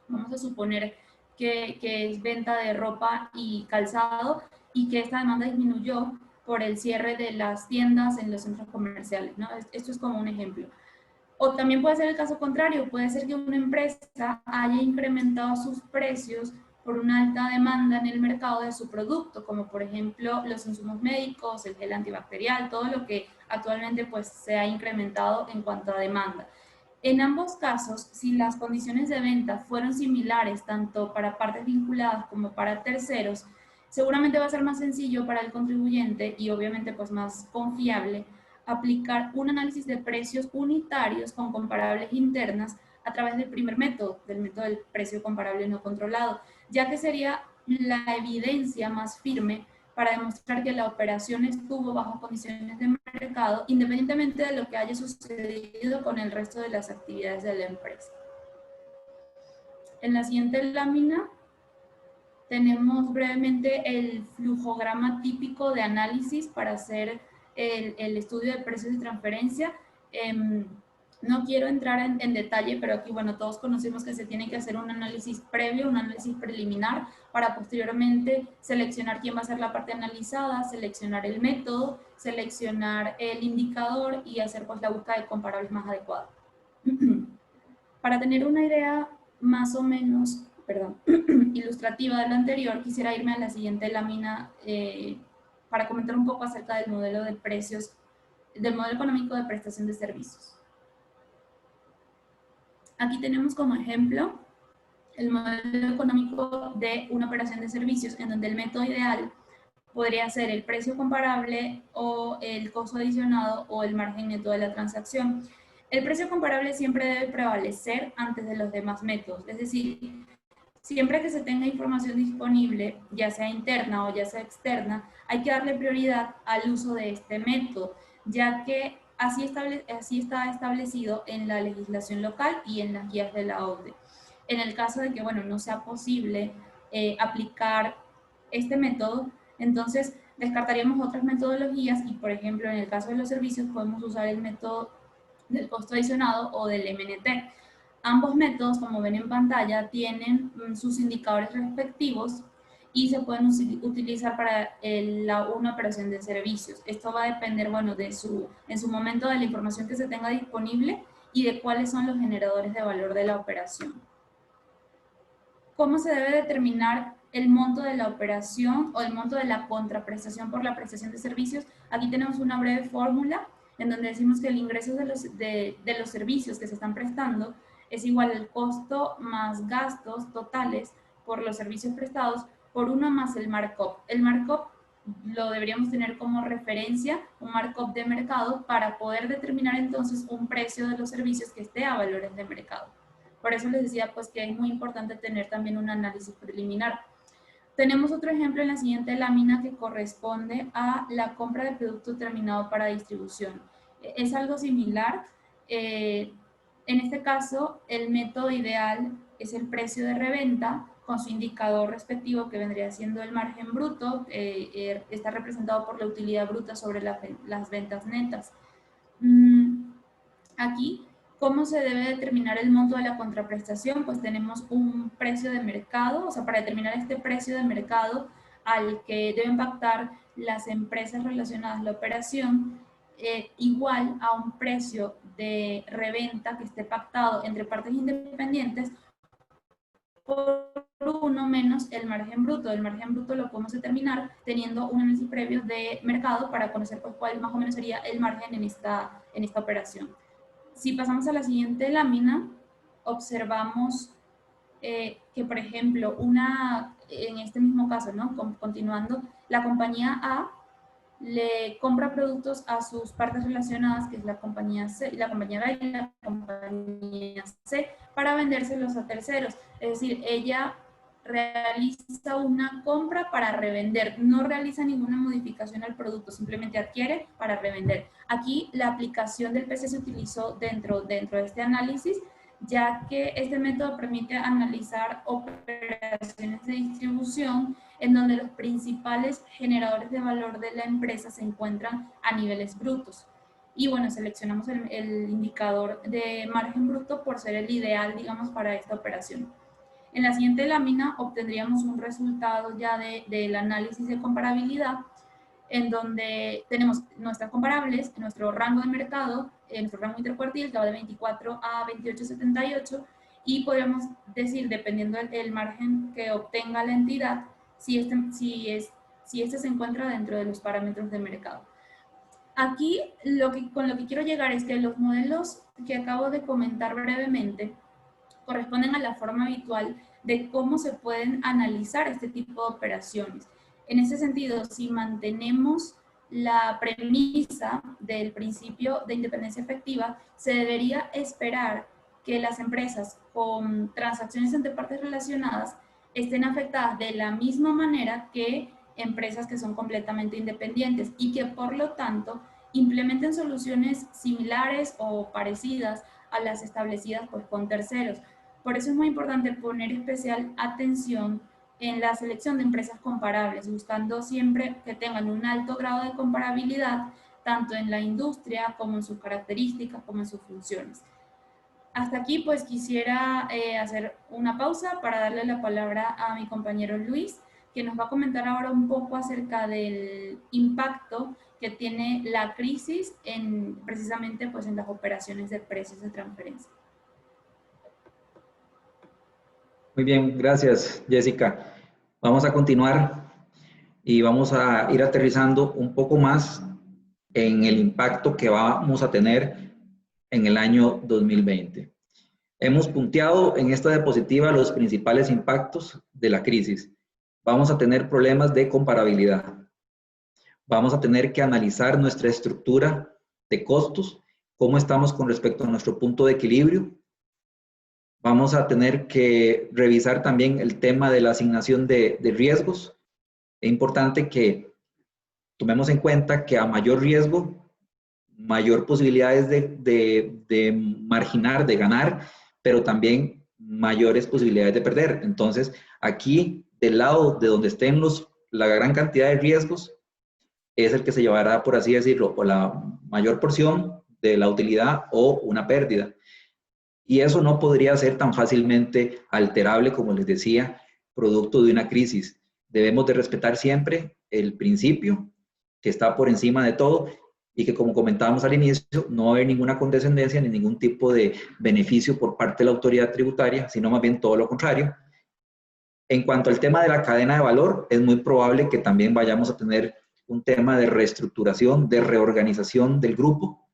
Vamos a suponer que es venta de ropa y calzado y que esta demanda disminuyó por el cierre de las tiendas en los centros comerciales, ¿no? Esto es como un ejemplo. O también puede ser el caso contrario, puede ser que una empresa haya incrementado sus precios por una alta demanda en el mercado de su producto, como por ejemplo los insumos médicos, el gel antibacterial, todo lo que actualmente pues se ha incrementado en cuanto a demanda. En ambos casos, si las condiciones de venta fueron similares tanto para partes vinculadas como para terceros, seguramente va a ser más sencillo para el contribuyente y obviamente pues más confiable aplicar un análisis de precios unitarios con comparables internas a través del primer método, del método del precio comparable no controlado, ya que sería la evidencia más firme para demostrar que la operación estuvo bajo condiciones de mercado, independientemente de lo que haya sucedido con el resto de las actividades de la empresa. En la siguiente lámina tenemos brevemente el flujograma típico de análisis para hacer el estudio de precios de transferencia. No quiero entrar en detalle, pero aquí, bueno, todos conocemos que se tiene que hacer un análisis previo, un análisis preliminar, para posteriormente seleccionar quién va a ser la parte analizada, seleccionar el método, seleccionar el indicador y hacer pues la búsqueda de comparables más adecuada. Para tener una idea más o menos, ilustrativa de lo anterior, quisiera irme a la siguiente lámina para comentar un poco acerca del modelo de precios, del modelo económico de prestación de servicios. Aquí tenemos como ejemplo el modelo económico de una operación de servicios en donde el método ideal podría ser el precio comparable o el costo adicionado o el margen neto de la transacción. El precio comparable siempre debe prevalecer antes de los demás métodos, es decir, siempre que se tenga información disponible, ya sea interna o ya sea externa, hay que darle prioridad al uso de este método, ya que así está establecido en la legislación local y en las guías de la OCDE. En el caso de que, bueno, no sea posible aplicar este método, entonces descartaríamos otras metodologías y, por ejemplo, en el caso de los servicios podemos usar el método del costo adicionado o del MNT. Ambos métodos, como ven en pantalla, tienen sus indicadores respectivos y se pueden utilizar para una operación de servicios. Esto va a depender, bueno, en su momento de la información que se tenga disponible y de cuáles son los generadores de valor de la operación. ¿Cómo se debe determinar el monto de la operación o el monto de la contraprestación por la prestación de servicios? Aquí tenemos una breve fórmula en donde decimos que el ingreso de los servicios que se están prestando es igual al costo más gastos totales por los servicios prestados por 1 más el markup. El markup lo deberíamos tener como referencia, un markup de mercado, para poder determinar entonces un precio de los servicios que esté a valores de mercado. Por eso les decía pues que es muy importante tener también un análisis preliminar. Tenemos otro ejemplo en la siguiente lámina que corresponde a la compra de producto terminado para distribución. Es algo similar. En este caso, el método ideal es el precio de reventa con su indicador respectivo que vendría siendo el margen bruto, está representado por la utilidad bruta sobre las ventas netas. Aquí, ¿cómo se debe determinar el monto de la contraprestación? Pues tenemos un precio de mercado, o sea, para determinar este precio de mercado al que deben pactar las empresas relacionadas a la operación, igual a un precio de reventa que esté pactado entre partes independientes por uno menos el margen bruto. El margen bruto lo podemos determinar teniendo un análisis previo de mercado para conocer pues, cuál más o menos sería el margen en esta operación. Si pasamos a la siguiente lámina, observamos que, por ejemplo, en este mismo caso, ¿no? Continuando, la compañía A le compra productos a sus partes relacionadas, que es la compañía C, la compañía B y la compañía C, para vendérselos a terceros. Es decir, ella realiza una compra para revender, no realiza ninguna modificación al producto, simplemente adquiere para revender. Aquí la aplicación del PC se utilizó dentro de este análisis, ya que este método permite analizar operaciones de distribución en donde los principales generadores de valor de la empresa se encuentran a niveles brutos. Y bueno, seleccionamos el indicador de margen bruto por ser el ideal, digamos, para esta operación. En la siguiente lámina obtendríamos un resultado ya del análisis de comparabilidad, en donde tenemos nuestras comparables, nuestro rango de mercado, nuestro rango intercuartil, que va de 24 a 28,78, y podríamos decir, dependiendo del margen que obtenga la entidad, si este se encuentra dentro de los parámetros de mercado. Aquí con lo que quiero llegar es que los modelos que acabo de comentar brevemente corresponden a la forma habitual de cómo se pueden analizar este tipo de operaciones. En ese sentido, si mantenemos la premisa del principio de independencia efectiva, se debería esperar que las empresas con transacciones entre partes relacionadas estén afectadas de la misma manera que empresas que son completamente independientes y que por lo tanto implementen soluciones similares o parecidas a las establecidas pues, con terceros. Por eso es muy importante poner especial atención en la selección de empresas comparables, buscando siempre que tengan un alto grado de comparabilidad, tanto en la industria como en sus características, como en sus funciones. Hasta aquí pues quisiera hacer una pausa para darle la palabra a mi compañero Luis, que nos va a comentar ahora un poco acerca del impacto que tiene la crisis precisamente pues en las operaciones de precios de transferencia. Muy bien, gracias, Jessica. Vamos a continuar y vamos a ir aterrizando un poco más en el impacto que vamos a tener en el año 2020. Hemos punteado en esta diapositiva los principales impactos de la crisis. Vamos a tener problemas de comparabilidad. Vamos a tener que analizar nuestra estructura de costos, cómo estamos con respecto a nuestro punto de equilibrio. Vamos a tener que revisar también el tema de la asignación de riesgos. Es importante que tomemos en cuenta que a mayor riesgo, mayor posibilidades de marginar, de ganar, pero también mayores posibilidades de perder. Entonces, aquí, del lado de donde estén la gran cantidad de riesgos, es el que se llevará, por así decirlo, o la mayor porción de la utilidad o una pérdida. Y eso no podría ser tan fácilmente alterable, como les decía, producto de una crisis. Debemos de respetar siempre el principio que está por encima de todo y que, como comentábamos al inicio, no va a haber ninguna condescendencia ni ningún tipo de beneficio por parte de la autoridad tributaria, sino más bien todo lo contrario. En cuanto al tema de la cadena de valor, es muy probable que también vayamos a tener un tema de reestructuración, de reorganización del grupo,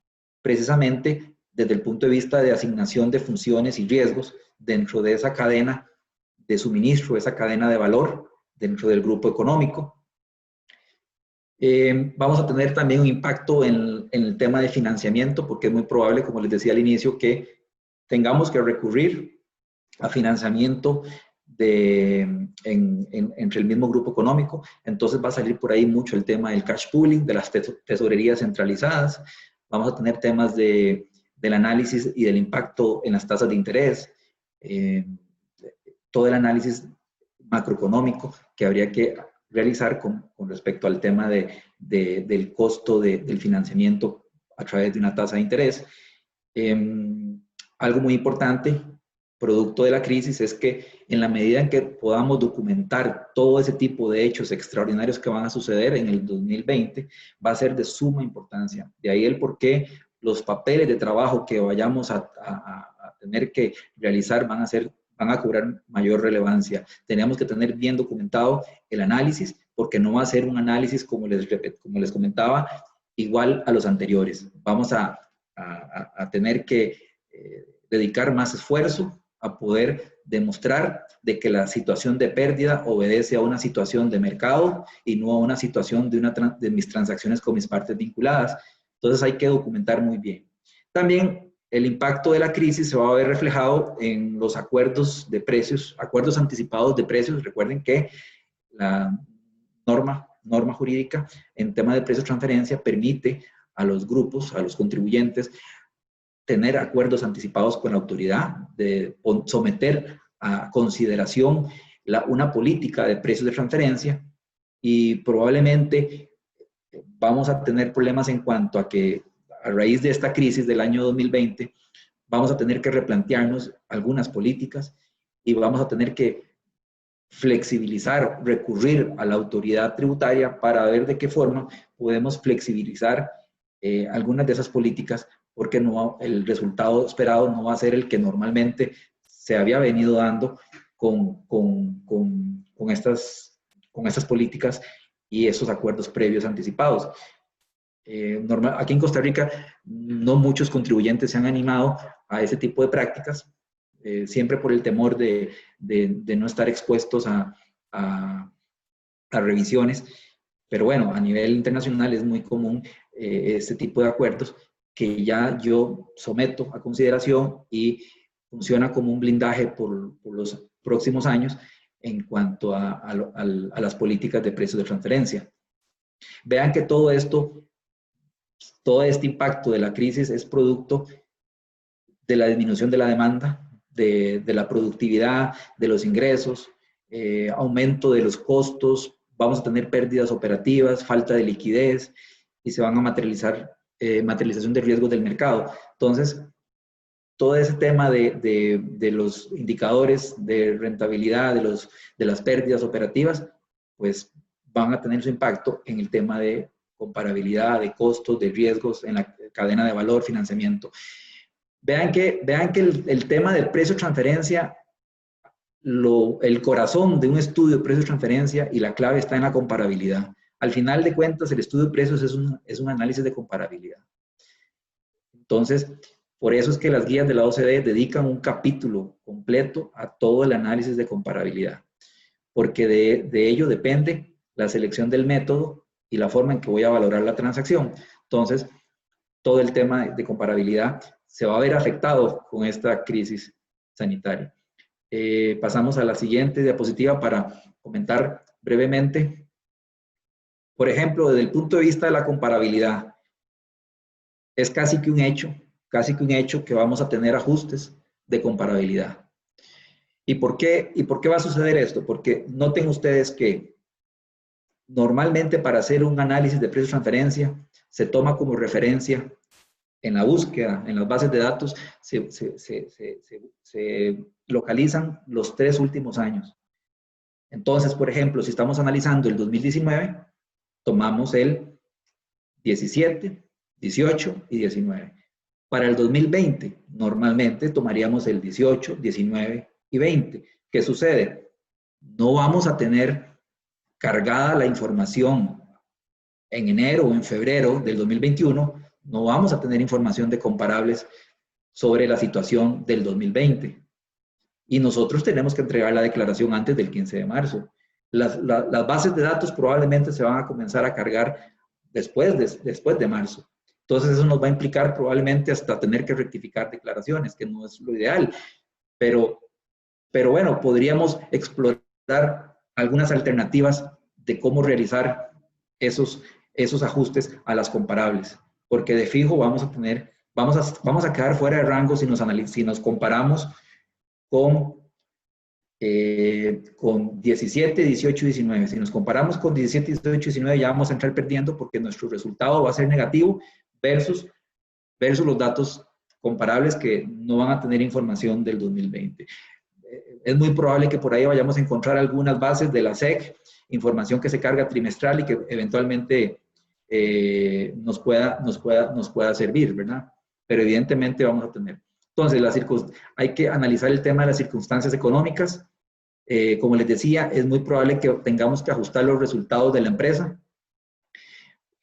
precisamente desde el punto de vista de asignación de funciones y riesgos dentro de esa cadena de suministro, esa cadena de valor dentro del grupo económico. Vamos a tener también un impacto en el tema de financiamiento, porque es muy probable, como les decía al inicio, que tengamos que recurrir a financiamiento entre el mismo grupo económico. Entonces va a salir por ahí mucho el tema del cash pooling, de las tesorerías centralizadas. Vamos a tener temas del análisis y del impacto en las tasas de interés, todo el análisis macroeconómico que habría que realizar con respecto al tema del costo del financiamiento a través de una tasa de interés. Algo muy importante, producto de la crisis, es que en la medida en que podamos documentar todo ese tipo de hechos extraordinarios que van a suceder en el 2020, va a ser de suma importancia. De ahí el por qué los papeles de trabajo que vayamos a tener que realizar van a cobrar mayor relevancia. Tenemos que tener bien documentado el análisis, porque no va a ser un análisis, como les comentaba, igual a los anteriores. Vamos a tener que dedicar más esfuerzo a poder demostrar de que la situación de pérdida obedece a una situación de mercado y no a una situación de mis transacciones con mis partes vinculadas. Entonces hay que documentar muy bien. También el impacto de la crisis se va a ver reflejado en los acuerdos de precios, acuerdos anticipados de precios. Recuerden que la norma jurídica en tema de precios de transferencia permite a los grupos, a los contribuyentes, tener acuerdos anticipados con la autoridad, de someter a consideración una política de precios de transferencia, y probablemente vamos a tener problemas en cuanto a que a raíz de esta crisis del año 2020 vamos a tener que replantearnos algunas políticas y vamos a tener que flexibilizar, recurrir a la autoridad tributaria para ver de qué forma podemos flexibilizar algunas de esas políticas, porque el resultado esperado no va a ser el que normalmente se había venido dando con estas políticas y esos acuerdos previos anticipados. Aquí en Costa Rica no muchos contribuyentes se han animado a ese tipo de prácticas, siempre por el temor de no estar expuestos a revisiones, pero bueno, a nivel internacional es muy común este tipo de acuerdos que ya yo someto a consideración y funciona como un blindaje por los próximos años en cuanto a las políticas de precios de transferencia. Vean que todo este impacto de la crisis es producto de la disminución de la demanda, de la productividad, de los ingresos, aumento de los costos, vamos a tener pérdidas operativas, falta de liquidez y se van a materialización de riesgos del mercado. Entonces, todo ese tema de los indicadores de rentabilidad, de las pérdidas operativas, pues van a tener su impacto en el tema de comparabilidad, de costos, de riesgos en la cadena de valor, financiamiento. Vean que el tema del precio de transferencia, el corazón de un estudio de precio de transferencia y la clave está en la comparabilidad. Al final de cuentas, el estudio de precios es un análisis de comparabilidad. Entonces, por eso es que las guías de la OCDE dedican un capítulo completo a todo el análisis de comparabilidad, porque de ello depende la selección del método y la forma en que voy a valorar la transacción. Entonces, todo el tema de comparabilidad se va a ver afectado con esta crisis sanitaria. Pasamos a la siguiente diapositiva para comentar brevemente. Por ejemplo, desde el punto de vista de la comparabilidad, es casi que un hecho que vamos a tener ajustes de comparabilidad. ¿Y por qué va a suceder esto? Porque noten ustedes que normalmente para hacer un análisis de precios de transferencia se toma como referencia en la búsqueda, en las bases de datos, se localizan los 3 últimos años. Entonces, por ejemplo, si estamos analizando el 2019, tomamos el 17, 18 y 19. Para el 2020, normalmente tomaríamos el 18, 19 y 20. ¿Qué sucede? No vamos a tener cargada la información en enero o en febrero del 2021, no vamos a tener información de comparables sobre la situación del 2020. Y nosotros tenemos que entregar la declaración antes del 15 de marzo. Las bases de datos probablemente se van a comenzar a cargar después de marzo. Entonces eso nos va a implicar probablemente hasta tener que rectificar declaraciones, que no es lo ideal. Pero pero bueno, podríamos explorar algunas alternativas de cómo realizar esos ajustes a las comparables, porque de fijo vamos a quedar fuera de rango si nos comparamos con 17, 18 y 19. Si nos comparamos con 17, 18 y 19 ya vamos a entrar perdiendo porque nuestro resultado va a ser negativo versus los datos comparables que no van a tener información del 2020. Es muy probable que por ahí vayamos a encontrar algunas bases de la SEC, información que se carga trimestral y que eventualmente nos pueda servir, ¿verdad? Pero evidentemente vamos a tener. Entonces, hay que analizar el tema de las circunstancias económicas. Como les decía, es muy probable que tengamos que ajustar los resultados de la empresa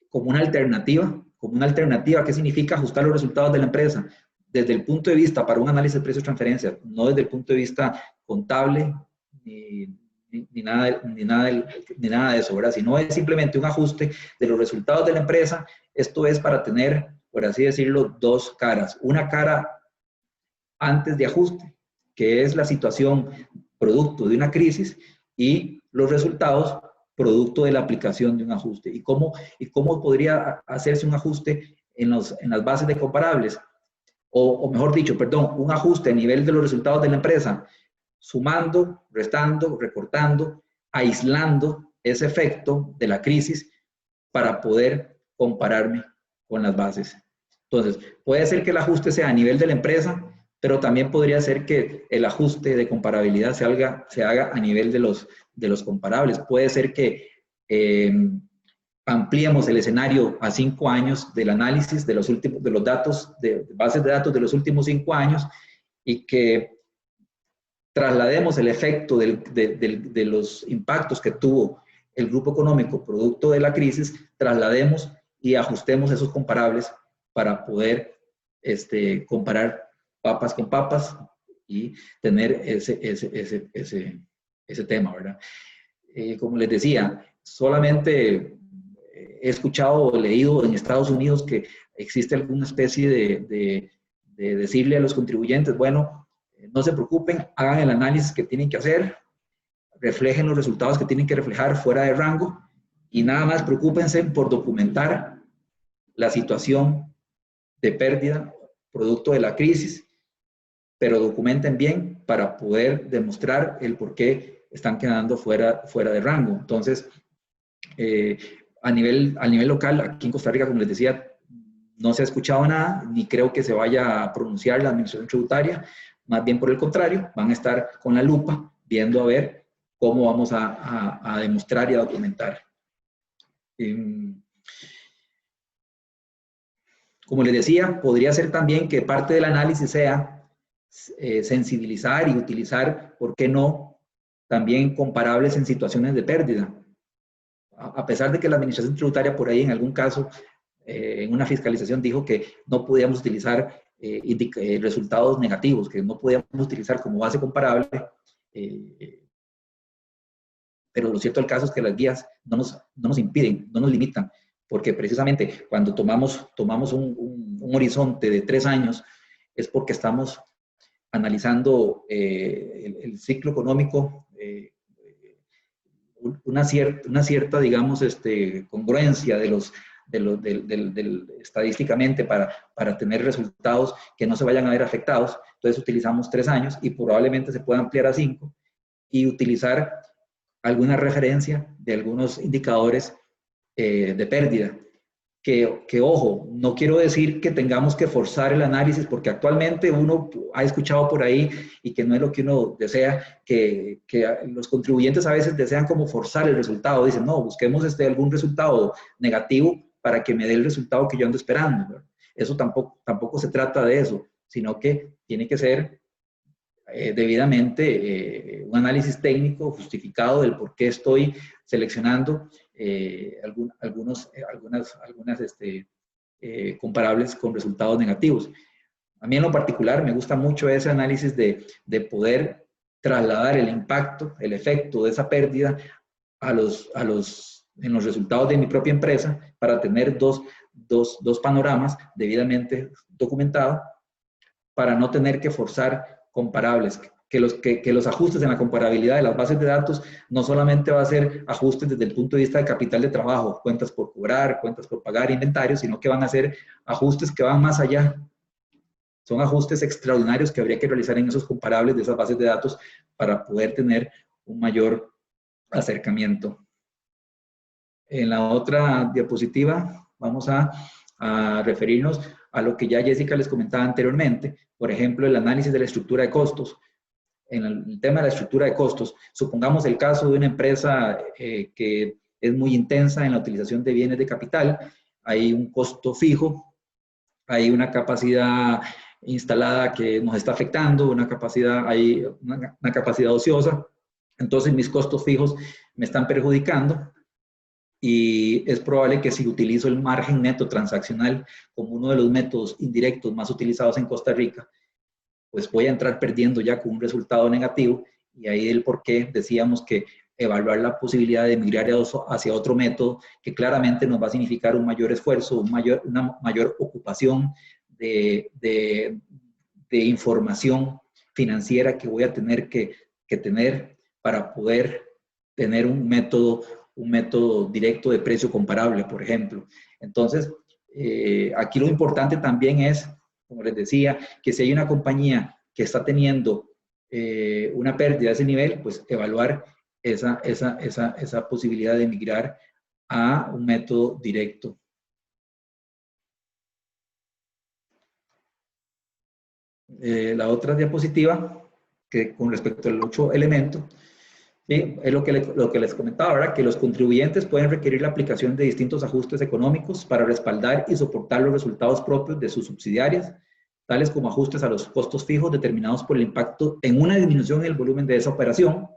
como una alternativa. ¿Qué significa ajustar los resultados de la empresa? Desde el punto de vista para un análisis de precios de transferencia, no desde el punto de vista contable ni nada de eso, ¿verdad? Sino es simplemente un ajuste de los resultados de la empresa. Esto es para tener, por así decirlo, dos caras. Una cara antes de ajuste, que es la situación producto de una crisis, y los resultados producto de la aplicación de un ajuste. ¿Y cómo podría hacerse un ajuste en las bases de comparables? O mejor dicho, perdón, un ajuste a nivel de los resultados de la empresa, sumando, restando, recortando, aislando ese efecto de la crisis para poder compararme con las bases. Entonces, puede ser que el ajuste sea a nivel de la empresa, pero también podría ser que el ajuste de comparabilidad se haga a nivel de los comparables. Puede ser que ampliemos el escenario a 5 años del análisis de los datos, de bases de datos de los últimos 5 años, y que traslademos el efecto de los impactos que tuvo el grupo económico producto de la crisis, traslademos y ajustemos esos comparables para poder comparar papas con papas y tener ese tema, ¿verdad? Como les decía, solamente he escuchado o leído en Estados Unidos que existe alguna especie de decirle a los contribuyentes, bueno, no se preocupen, hagan el análisis que tienen que hacer, reflejen los resultados que tienen que reflejar fuera de rango y nada más preocúpense por documentar la situación de pérdida producto de la crisis, pero documenten bien para poder demostrar el por qué están quedando fuera de rango. Entonces, a nivel local, aquí en Costa Rica, como les decía, no se ha escuchado nada, ni creo que se vaya a pronunciar la administración tributaria, más bien por el contrario, van a estar con la lupa viendo a ver cómo vamos a demostrar y a documentar. Como les decía, podría ser también que parte del análisis sea sensibilizar y utilizar, ¿por qué no?, también comparables en situaciones de pérdida. A pesar de que la administración tributaria por ahí en algún caso, en una fiscalización dijo que no podíamos utilizar resultados negativos, que no podíamos utilizar como base comparable, pero lo cierto del caso es que las guías no nos impiden, no nos limitan, porque precisamente cuando tomamos un horizonte de 3 años es porque estamos analizando el ciclo económico, una cierta, digamos, congruencia estadísticamente para tener resultados que no se vayan a ver afectados. Entonces utilizamos 3 años y probablemente se pueda ampliar a 5 y utilizar alguna referencia de algunos indicadores de pérdida. Que ojo, no quiero decir que tengamos que forzar el análisis, porque actualmente uno ha escuchado por ahí, y que no es lo que uno desea, que los contribuyentes a veces desean como forzar el resultado. Dicen, no, busquemos algún resultado negativo para que me dé el resultado que yo ando esperando, ¿verdad? Eso tampoco se trata de eso, sino que tiene que ser debidamente un análisis técnico justificado del por qué estoy seleccionando algunas comparables con resultados negativos. A mí en lo particular me gusta mucho ese análisis de poder trasladar el impacto, el efecto de esa pérdida en los resultados de mi propia empresa para tener dos panoramas debidamente documentados, para no tener que forzar comparables que los ajustes en la comparabilidad de las bases de datos no solamente va a ser ajustes desde el punto de vista de capital de trabajo, cuentas por cobrar, cuentas por pagar, inventario, sino que van a ser ajustes que van más allá. Son ajustes extraordinarios que habría que realizar en esos comparables de esas bases de datos para poder tener un mayor acercamiento. En la otra diapositiva vamos a referirnos a lo que ya Jessica les comentaba anteriormente, por ejemplo, el análisis de la estructura de costos. En el tema de la estructura de costos, supongamos el caso de una empresa que es muy intensa en la utilización de bienes de capital, hay un costo fijo, hay una capacidad instalada que nos está afectando, hay una capacidad ociosa, entonces mis costos fijos me están perjudicando y es probable que si utilizo el margen neto transaccional como uno de los métodos indirectos más utilizados en Costa Rica, pues voy a entrar perdiendo ya con un resultado negativo y ahí el por qué decíamos que evaluar la posibilidad de migrar hacia otro método que claramente nos va a significar un mayor esfuerzo, una mayor ocupación de información financiera que voy a tener que tener para poder tener un método directo de precio comparable, por ejemplo. Entonces, aquí lo importante también es, como les decía, que si hay una compañía que está teniendo una pérdida a ese nivel, pues evaluar esa posibilidad de migrar a un método directo. La otra diapositiva, que con respecto al 8 elemento, ¿sí? Es lo que les comentaba, ¿verdad? Que los contribuyentes pueden requerir la aplicación de distintos ajustes económicos para respaldar y soportar los resultados propios de sus subsidiarias, tales como ajustes a los costos fijos determinados por el impacto en una disminución en el volumen de esa operación,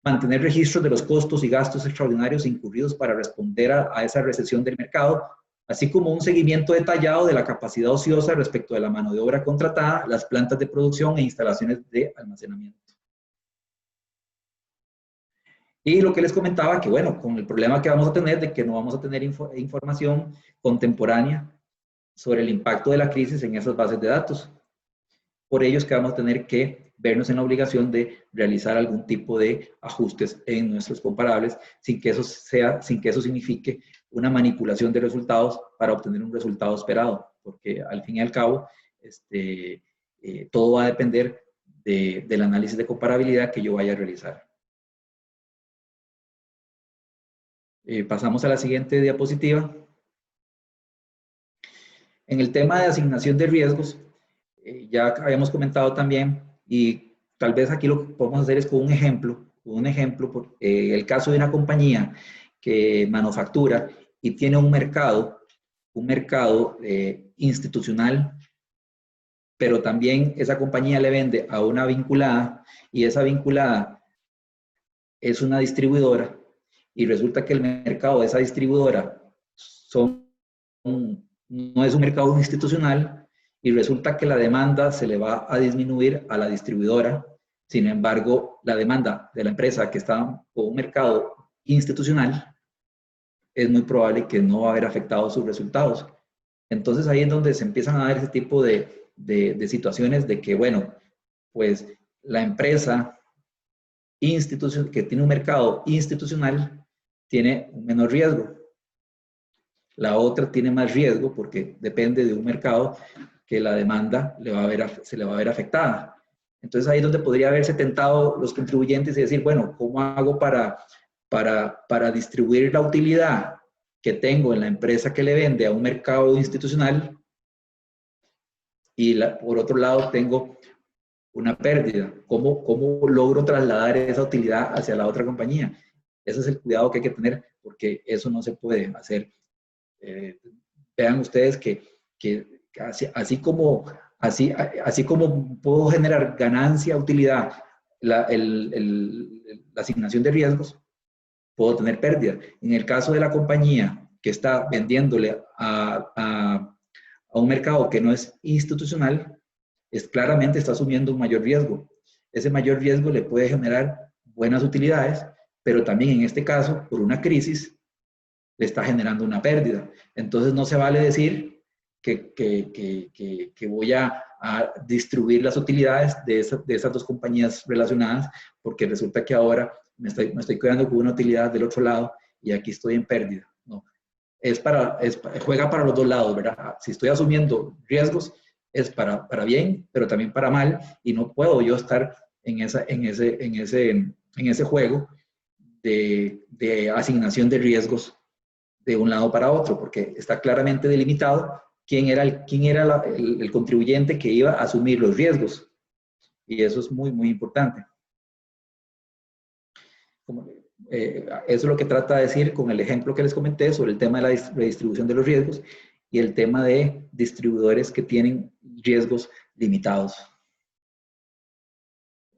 mantener registros de los costos y gastos extraordinarios incurridos para responder a esa recesión del mercado, así como un seguimiento detallado de la capacidad ociosa respecto de la mano de obra contratada, las plantas de producción e instalaciones de almacenamiento. Y lo que les comentaba, que bueno, con el problema que vamos a tener de que no vamos a tener información contemporánea sobre el impacto de la crisis en esas bases de datos. Por ello es que vamos a tener que vernos en la obligación de realizar algún tipo de ajustes en nuestros comparables sin que eso signifique una manipulación de resultados para obtener un resultado esperado, porque al fin y al cabo todo va a depender del análisis de comparabilidad que yo vaya a realizar. Pasamos a la siguiente diapositiva. En el tema de asignación de riesgos, ya habíamos comentado también, y tal vez aquí lo que podemos hacer es con un ejemplo, el caso de una compañía que manufactura y tiene un mercado institucional, pero también esa compañía le vende a una vinculada y esa vinculada es una distribuidora y resulta que el mercado de esa distribuidora no es un mercado institucional y resulta que la demanda se le va a disminuir a la distribuidora. Sin embargo, la demanda de la empresa que está con un mercado institucional es muy probable que no va a haber afectado sus resultados. Entonces ahí es donde se empiezan a dar ese tipo de situaciones de que, bueno, pues la empresa que tiene un mercado institucional tiene un menor riesgo. La otra tiene más riesgo porque depende de un mercado que la demanda se le va a ver afectada. Entonces ahí es donde podría haberse tentado los contribuyentes y decir, bueno, ¿cómo hago para distribuir la utilidad que tengo en la empresa que le vende a un mercado institucional? Y por otro lado tengo una pérdida. ¿Cómo logro trasladar esa utilidad hacia la otra compañía? Ese es el cuidado que hay que tener porque eso no se puede hacer. Vean ustedes que así como puedo generar ganancia, utilidad, la asignación de riesgos, puedo tener pérdida. En el caso de la compañía que está vendiéndole a un mercado que no es institucional, claramente está asumiendo un mayor riesgo. Ese mayor riesgo le puede generar buenas utilidades, pero también en este caso, por una crisis, le está generando una pérdida. Entonces no se vale decir que voy a distribuir las utilidades de esas dos compañías relacionadas, porque resulta que ahora me estoy quedando con una utilidad del otro lado y aquí estoy en pérdida. No, juega para los dos lados, ¿verdad? Si estoy asumiendo riesgos, es para bien, pero también para mal, y no puedo yo estar en ese juego de asignación de riesgos de un lado para otro, porque está claramente delimitado quién era el contribuyente que iba a asumir los riesgos. Y eso es muy, muy importante. Eso es lo que trata de decir con el ejemplo que les comenté sobre el tema de la redistribución de los riesgos y el tema de distribuidores que tienen riesgos limitados.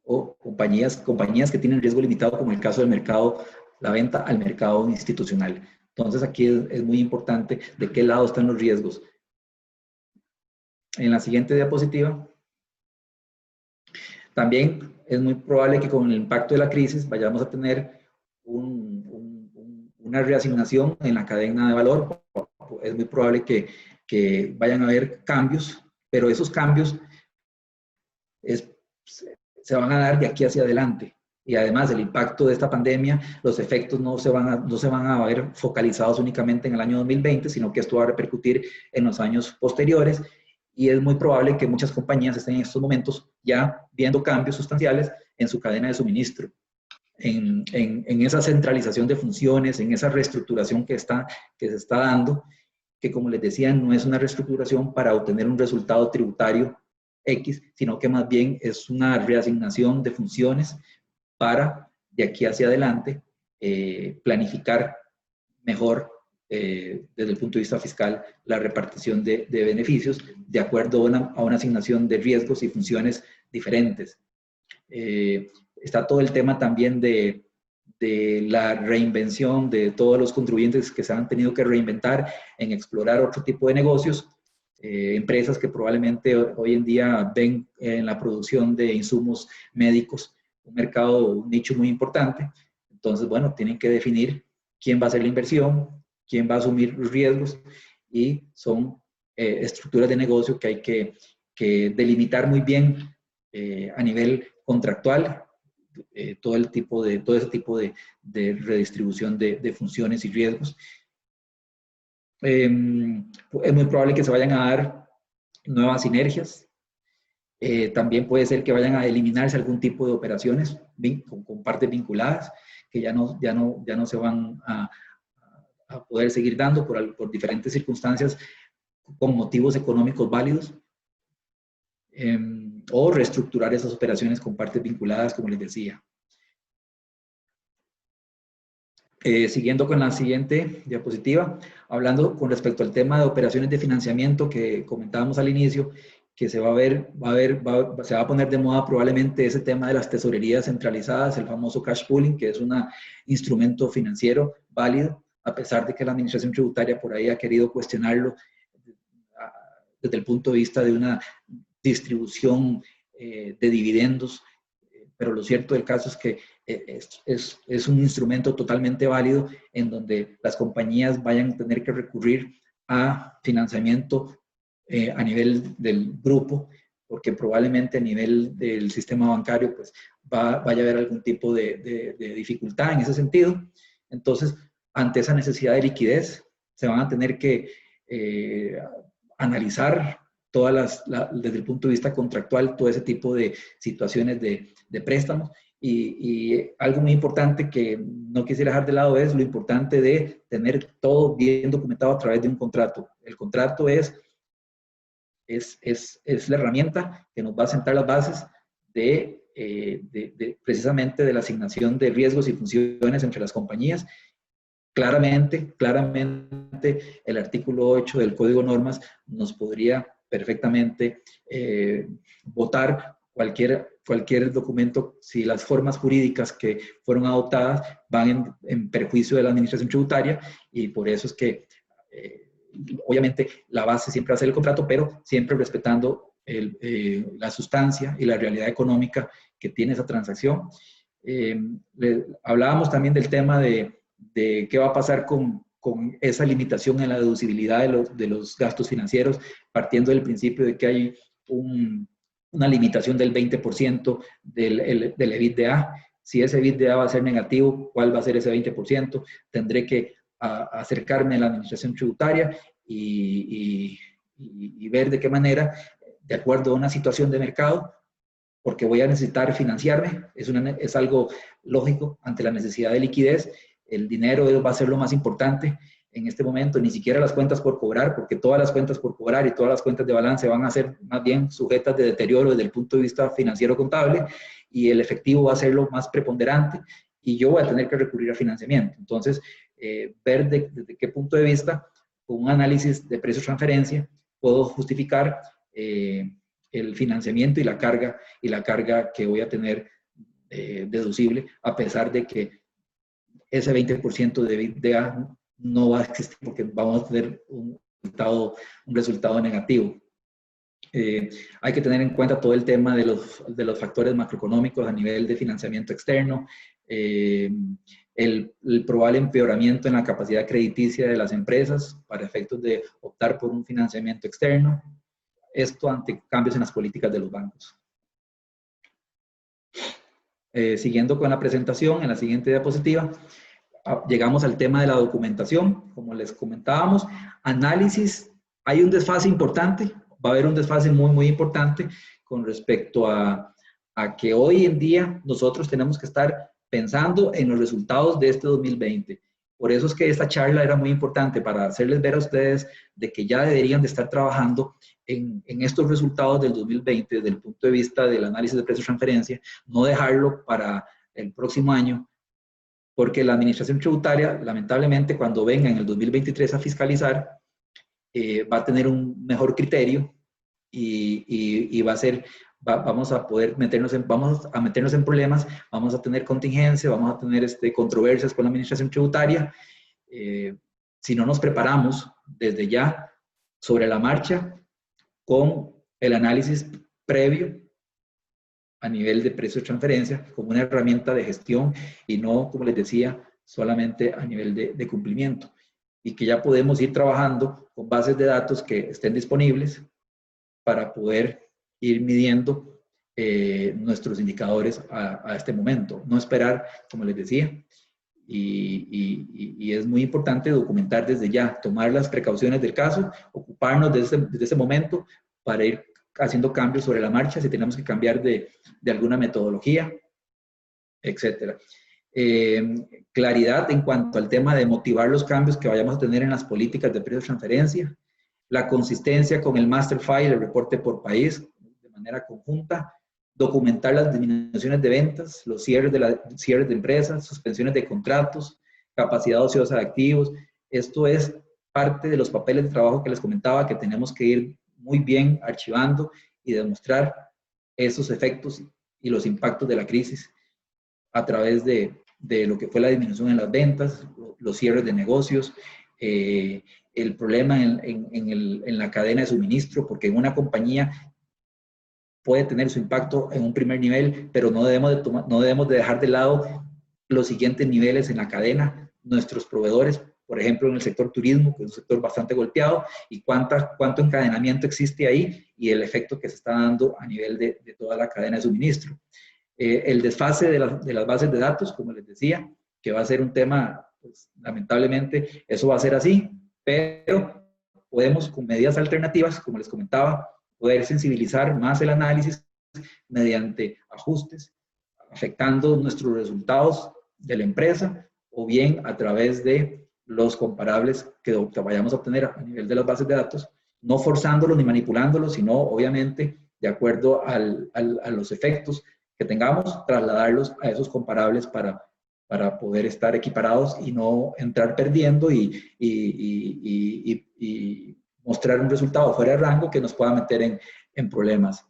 O compañías que tienen riesgo limitado, como el caso del mercado, la venta al mercado institucional. Entonces aquí es muy importante de qué lado están los riesgos. En la siguiente diapositiva, también es muy probable que con el impacto de la crisis vayamos a tener una reasignación en la cadena de valor. Es muy probable que vayan a haber cambios, pero esos cambios se van a dar de aquí hacia adelante. Y además el impacto de esta pandemia, los efectos no se van a ver focalizados únicamente en el año 2020, sino que esto va a repercutir en los años posteriores, y es muy probable que muchas compañías estén en estos momentos ya viendo cambios sustanciales en su cadena de suministro, en esa centralización de funciones, en esa reestructuración que se está dando, que como les decía, no es una reestructuración para obtener un resultado tributario X, sino que más bien es una reasignación de funciones para, de aquí hacia adelante, planificar mejor desde el punto de vista fiscal la repartición de beneficios de acuerdo a una asignación de riesgos y funciones diferentes. Está todo el tema también de la reinvención de todos los contribuyentes que se han tenido que reinventar en explorar otro tipo de negocios, empresas que probablemente hoy en día ven en la producción de insumos médicos un mercado, un nicho muy importante. Entonces, bueno, tienen que definir quién va a hacer la inversión, quién va a asumir los riesgos, y son estructuras de negocio que hay que delimitar muy bien a nivel contractual, todo ese tipo de redistribución de funciones y riesgos. Es muy probable que se vayan a dar nuevas sinergias. También puede ser que vayan a eliminarse algún tipo de operaciones con partes vinculadas, que ya no se van a poder seguir dando por diferentes circunstancias con motivos económicos válidos, o reestructurar esas operaciones con partes vinculadas, como les decía. Siguiendo con la siguiente diapositiva, hablando con respecto al tema de operaciones de financiamiento que comentábamos al inicio, que se va a poner de moda probablemente ese tema de las tesorerías centralizadas, el famoso cash pooling, que es un instrumento financiero válido, a pesar de que la administración tributaria por ahí ha querido cuestionarlo desde el punto de vista de una distribución de dividendos, pero lo cierto del caso es que es un instrumento totalmente válido en donde las compañías vayan a tener que recurrir a financiamiento a nivel del grupo, porque probablemente a nivel del sistema bancario pues vaya a haber algún tipo de dificultad en ese sentido. Entonces, ante esa necesidad de liquidez, se van a tener que analizar desde el punto de vista contractual, todo ese tipo de situaciones de préstamos. Y algo muy importante que no quisiera dejar de lado es lo importante de tener todo bien documentado a través de un contrato. El contrato es la herramienta que nos va a sentar las bases precisamente de la asignación de riesgos y funciones entre las compañías. Claramente, el artículo 8 del Código de Normas nos podría perfectamente votar cualquier documento si las formas jurídicas que fueron adoptadas van en perjuicio de la administración tributaria, y por eso es que obviamente la base siempre va a ser el contrato, pero siempre respetando la sustancia y la realidad económica que tiene esa transacción. Hablábamos también del tema de qué va a pasar con con esa limitación en la deducibilidad de los gastos financieros, partiendo del principio de que hay una limitación del 20% del EBITDA. Si ese EBITDA va a ser negativo, ¿cuál va a ser ese 20%? Tendré que acercarme a la administración tributaria y ver de qué manera, de acuerdo a una situación de mercado, porque voy a necesitar financiarme, es algo lógico ante la necesidad de liquidez. El dinero va a ser lo más importante en este momento, ni siquiera las cuentas por cobrar, porque todas las cuentas por cobrar y todas las cuentas de balance van a ser más bien sujetas de deterioro desde el punto de vista financiero contable, y el efectivo va a ser lo más preponderante, y yo voy a tener que recurrir a financiamiento. Entonces, ver desde qué punto de vista, con un análisis de precio-transferencia, puedo justificar el financiamiento y la carga que voy a tener deducible, a pesar de que ese 20% de EBITDA no va a existir, porque vamos a tener un resultado negativo. Hay que tener en cuenta todo el tema de los factores macroeconómicos a nivel de financiamiento externo, el probable empeoramiento en la capacidad crediticia de las empresas para efectos de optar por un financiamiento externo, esto ante cambios en las políticas de los bancos. Siguiendo con la presentación, en la siguiente diapositiva, llegamos al tema de la documentación. Como les comentábamos, análisis, hay un desfase importante, va a haber un desfase muy importante con respecto a que hoy en día nosotros tenemos que estar pensando en los resultados de este 2020. Por eso es que esta charla era muy importante, para hacerles ver a ustedes de que ya deberían de estar trabajando en estos resultados del 2020 desde el punto de vista del análisis de precio-transferencia, no dejarlo para el próximo año, porque la administración tributaria, lamentablemente, cuando venga en el 2023 a fiscalizar, va a tener un mejor criterio y vamos a poder meternos en problemas, vamos a tener contingencia, vamos a tener controversias con la administración tributaria, si no nos preparamos desde ya, sobre la marcha, con el análisis previo a nivel de precio de transferencia, como una herramienta de gestión y no, como les decía, solamente a nivel de cumplimiento. Y que ya podemos ir trabajando con bases de datos que estén disponibles para poder ir midiendo nuestros indicadores a este momento. No esperar, como les decía, y es muy importante documentar desde ya, tomar las precauciones del caso, ocuparnos desde ese momento para ir haciendo cambios sobre la marcha, si tenemos que cambiar de alguna metodología, etcétera. Claridad en cuanto al tema de motivar los cambios que vayamos a tener en las políticas de precio de transferencia, la consistencia con el master file, el reporte por país, de manera conjunta, documentar las disminuciones de ventas, los cierres de empresas, suspensiones de contratos, capacidad ociosa de activos. Esto es parte de los papeles de trabajo que les comentaba, que tenemos que ir muy bien archivando y demostrar esos efectos y los impactos de la crisis a través de lo que fue la disminución en las ventas, los cierres de negocios, el problema en la cadena de suministro, porque en una compañía puede tener su impacto en un primer nivel, pero no debemos de dejar de lado los siguientes niveles en la cadena, nuestros proveedores, por ejemplo, en el sector turismo, que es un sector bastante golpeado, y cuánto encadenamiento existe ahí y el efecto que se está dando a nivel de toda la cadena de suministro. El desfase de las bases de datos, como les decía, que va a ser un tema, pues, lamentablemente, eso va a ser así, pero podemos, con medidas alternativas, como les comentaba, poder sensibilizar más el análisis mediante ajustes, afectando nuestros resultados de la empresa, o bien a través de los comparables que vayamos a obtener a nivel de las bases de datos, no forzándolos ni manipulándolos, sino obviamente de acuerdo a los efectos que tengamos, trasladarlos a esos comparables para poder estar equiparados y no entrar perdiendo y mostrar un resultado fuera de rango que nos pueda meter en problemas.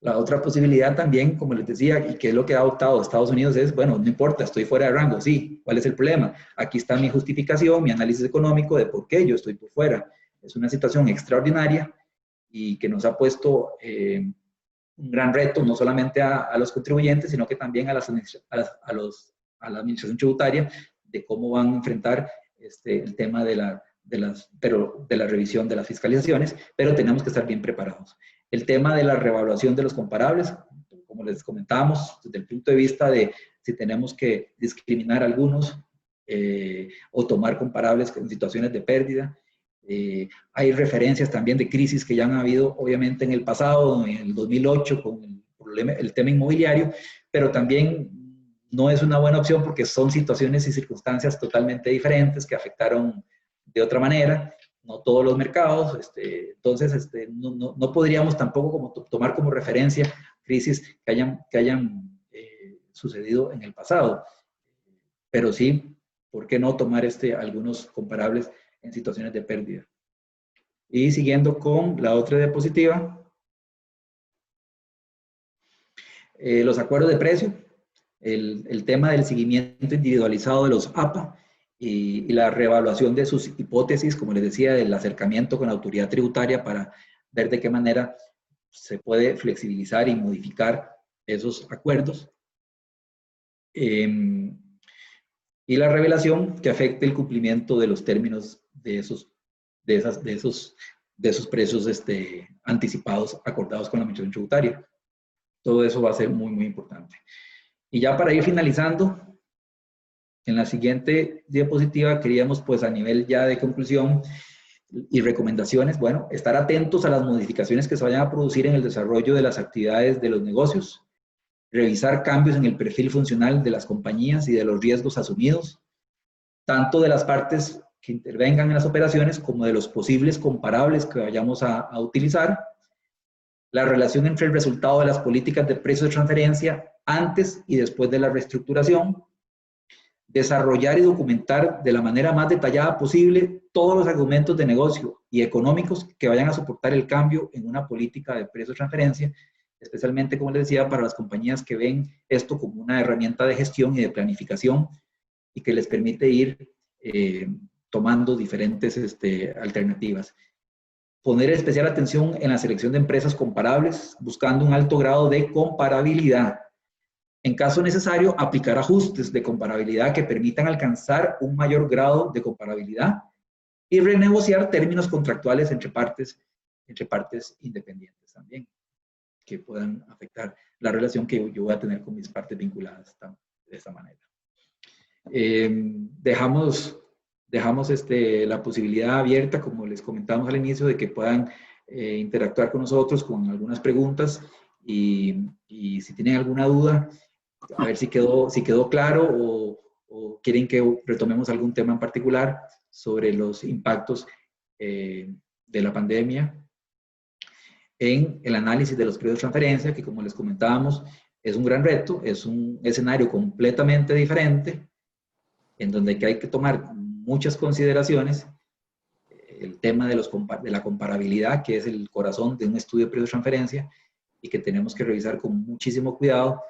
La otra posibilidad también, como les decía, y que es lo que ha adoptado Estados Unidos, es, bueno, no importa, estoy fuera de rango, sí, ¿cuál es el problema? Aquí está mi justificación, mi análisis económico de por qué yo estoy por fuera. Es una situación extraordinaria y que nos ha puesto un gran reto, no solamente a los contribuyentes, sino que también a la administración tributaria, de cómo van a enfrentar el tema de la revisión de las fiscalizaciones, pero tenemos que estar bien preparados. El tema de la reevaluación de los comparables, como les comentábamos, desde el punto de vista de si tenemos que discriminar a algunos o tomar comparables en situaciones de pérdida. Hay referencias también de crisis que ya han habido, obviamente, en el pasado, en el 2008, con el tema inmobiliario, pero también no es una buena opción porque son situaciones y circunstancias totalmente diferentes que afectaron de otra manera, no todos los mercados, entonces no podríamos tampoco como tomar como referencia crisis que hayan sucedido en el pasado, pero sí, ¿por qué no tomar algunos comparables en situaciones de pérdida? Y siguiendo con la otra diapositiva, los acuerdos de precio, el tema del seguimiento individualizado de los APA y la reevaluación de sus hipótesis, como les decía, del acercamiento con la autoridad tributaria para ver de qué manera se puede flexibilizar y modificar esos acuerdos. Y la revelación que afecte el cumplimiento de los términos de esos precios anticipados acordados con la Administración Tributaria. Todo eso va a ser muy, muy importante. Y ya para ir finalizando, en la siguiente diapositiva queríamos, pues a nivel ya de conclusión y recomendaciones, bueno, estar atentos a las modificaciones que se vayan a producir en el desarrollo de las actividades de los negocios, revisar cambios en el perfil funcional de las compañías y de los riesgos asumidos, tanto de las partes que intervengan en las operaciones como de los posibles comparables que vayamos a utilizar, la relación entre el resultado de las políticas de precios de transferencia antes y después de la reestructuración, desarrollar y documentar de la manera más detallada posible todos los argumentos de negocio y económicos que vayan a soportar el cambio en una política de precios de transferencia, especialmente, como les decía, para las compañías que ven esto como una herramienta de gestión y de planificación y que les permite ir tomando diferentes alternativas. Poner especial atención en la selección de empresas comparables, buscando un alto grado de comparabilidad. En caso necesario, aplicar ajustes de comparabilidad que permitan alcanzar un mayor grado de comparabilidad y renegociar términos contractuales entre partes independientes también, que puedan afectar la relación que yo voy a tener con mis partes vinculadas de esta manera. Dejamos la posibilidad abierta, como les comentamos al inicio, de que puedan interactuar con nosotros con algunas preguntas y si tienen alguna duda, a ver si quedó claro o quieren que retomemos algún tema en particular sobre los impactos de la pandemia en el análisis de los precios de transferencia, que como les comentábamos, es un gran reto, es un escenario completamente diferente, en donde hay que tomar muchas consideraciones, el tema de la comparabilidad, que es el corazón de un estudio de precios de transferencia, y que tenemos que revisar con muchísimo cuidado,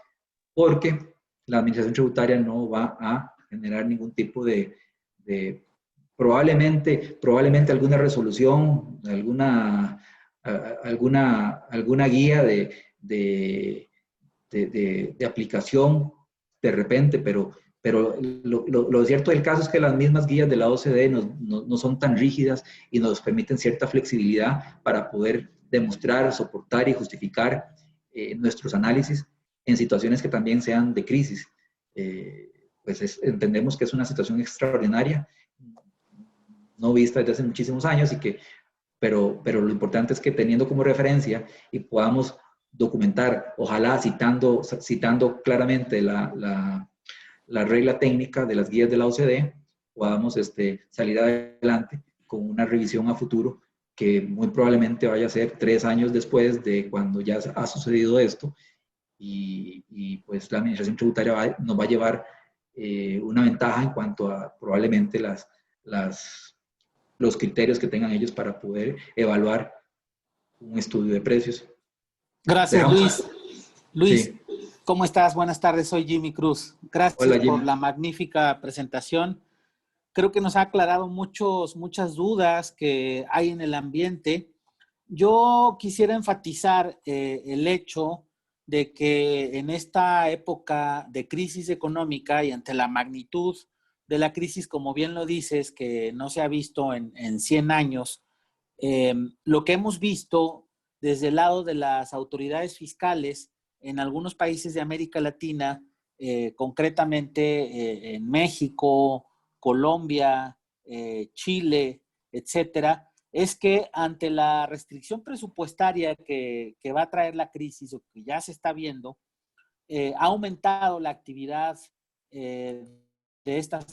porque la administración tributaria no va a generar ningún tipo de probablemente alguna resolución, alguna guía de aplicación de repente, pero lo cierto del caso es que las mismas guías de la OCDE no son tan rígidas y nos permiten cierta flexibilidad para poder demostrar, soportar y justificar nuestros análisis en situaciones que también sean de crisis. Pues entendemos que es una situación extraordinaria, no vista desde hace muchísimos años, pero lo importante es que teniendo como referencia y podamos documentar, ojalá citando claramente la regla técnica de las guías de la OCDE, podamos salir adelante con una revisión a futuro que muy probablemente vaya a ser 3 años después de cuando ya ha sucedido esto, y pues la administración tributaria nos va a llevar una ventaja en cuanto a probablemente los criterios que tengan ellos para poder evaluar un estudio de precios. Gracias, Luis. Luis, Sí. ¿cómo estás? Buenas tardes, soy Jimmy Cruz. Gracias. Hola, Jimmy, por la magnífica presentación. Creo que nos ha aclarado muchas dudas que hay en el ambiente. Yo quisiera enfatizar el hecho de que en esta época de crisis económica y ante la magnitud de la crisis, como bien lo dices, que no se ha visto en 100 años, lo que hemos visto desde el lado de las autoridades fiscales en algunos países de América Latina, concretamente en México, Colombia, Chile, etcétera, es que ante la restricción presupuestaria que va a traer la crisis o que ya se está viendo, ha aumentado la actividad de estas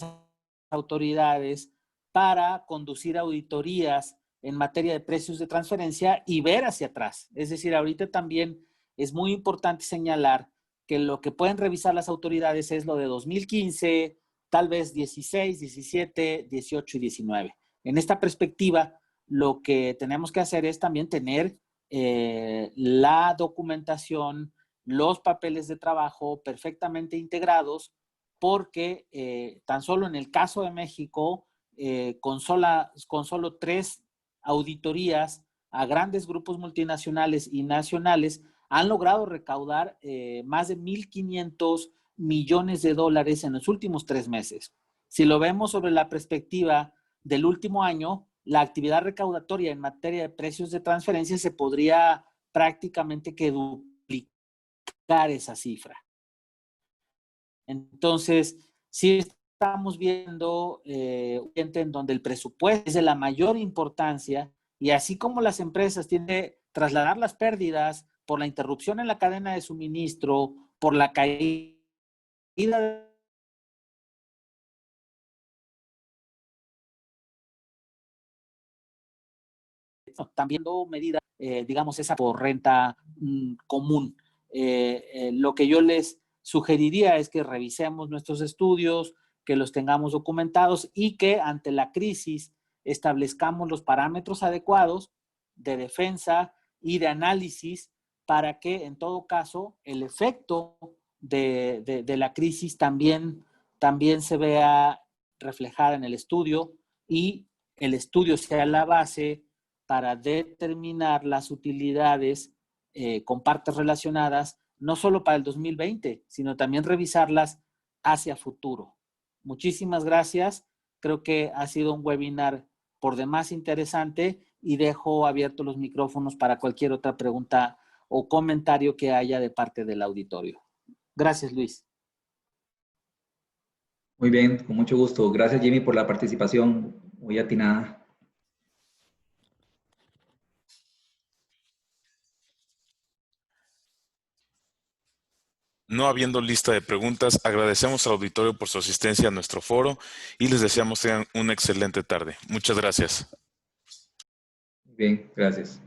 autoridades para conducir auditorías en materia de precios de transferencia y ver hacia atrás. Es decir, ahorita también es muy importante señalar que lo que pueden revisar las autoridades es lo de 2015, tal vez 16, 17, 18 y 19. En esta perspectiva, lo que tenemos que hacer es también tener la documentación, los papeles de trabajo perfectamente integrados, porque tan solo en el caso de México, con solo 3 auditorías a grandes grupos multinacionales y nacionales, han logrado recaudar más de 1.500 millones de dólares en los últimos 3 meses. Si lo vemos sobre la perspectiva del último año, la actividad recaudatoria en materia de precios de transferencia se podría prácticamente que duplicar esa cifra. Entonces, sí estamos viendo en donde el presupuesto es de la mayor importancia, y así como las empresas tienen que trasladar las pérdidas por la interrupción en la cadena de suministro, por la caída también medidas, digamos, esa por renta común. Lo que yo les sugeriría es que revisemos nuestros estudios, que los tengamos documentados y que ante la crisis establezcamos los parámetros adecuados de defensa y de análisis para que en todo caso el efecto de la crisis también se vea reflejada en el estudio y el estudio sea la base para determinar las utilidades con partes relacionadas, no solo para el 2020, sino también revisarlas hacia futuro. Muchísimas gracias. Creo que ha sido un webinar por demás interesante y dejo abiertos los micrófonos para cualquier otra pregunta o comentario que haya de parte del auditorio. Gracias, Luis. Muy bien, con mucho gusto. Gracias, Jimmy, por la participación muy atinada. No habiendo lista de preguntas, agradecemos al auditorio por su asistencia a nuestro foro y les deseamos tengan una excelente tarde. Muchas gracias. Bien, gracias.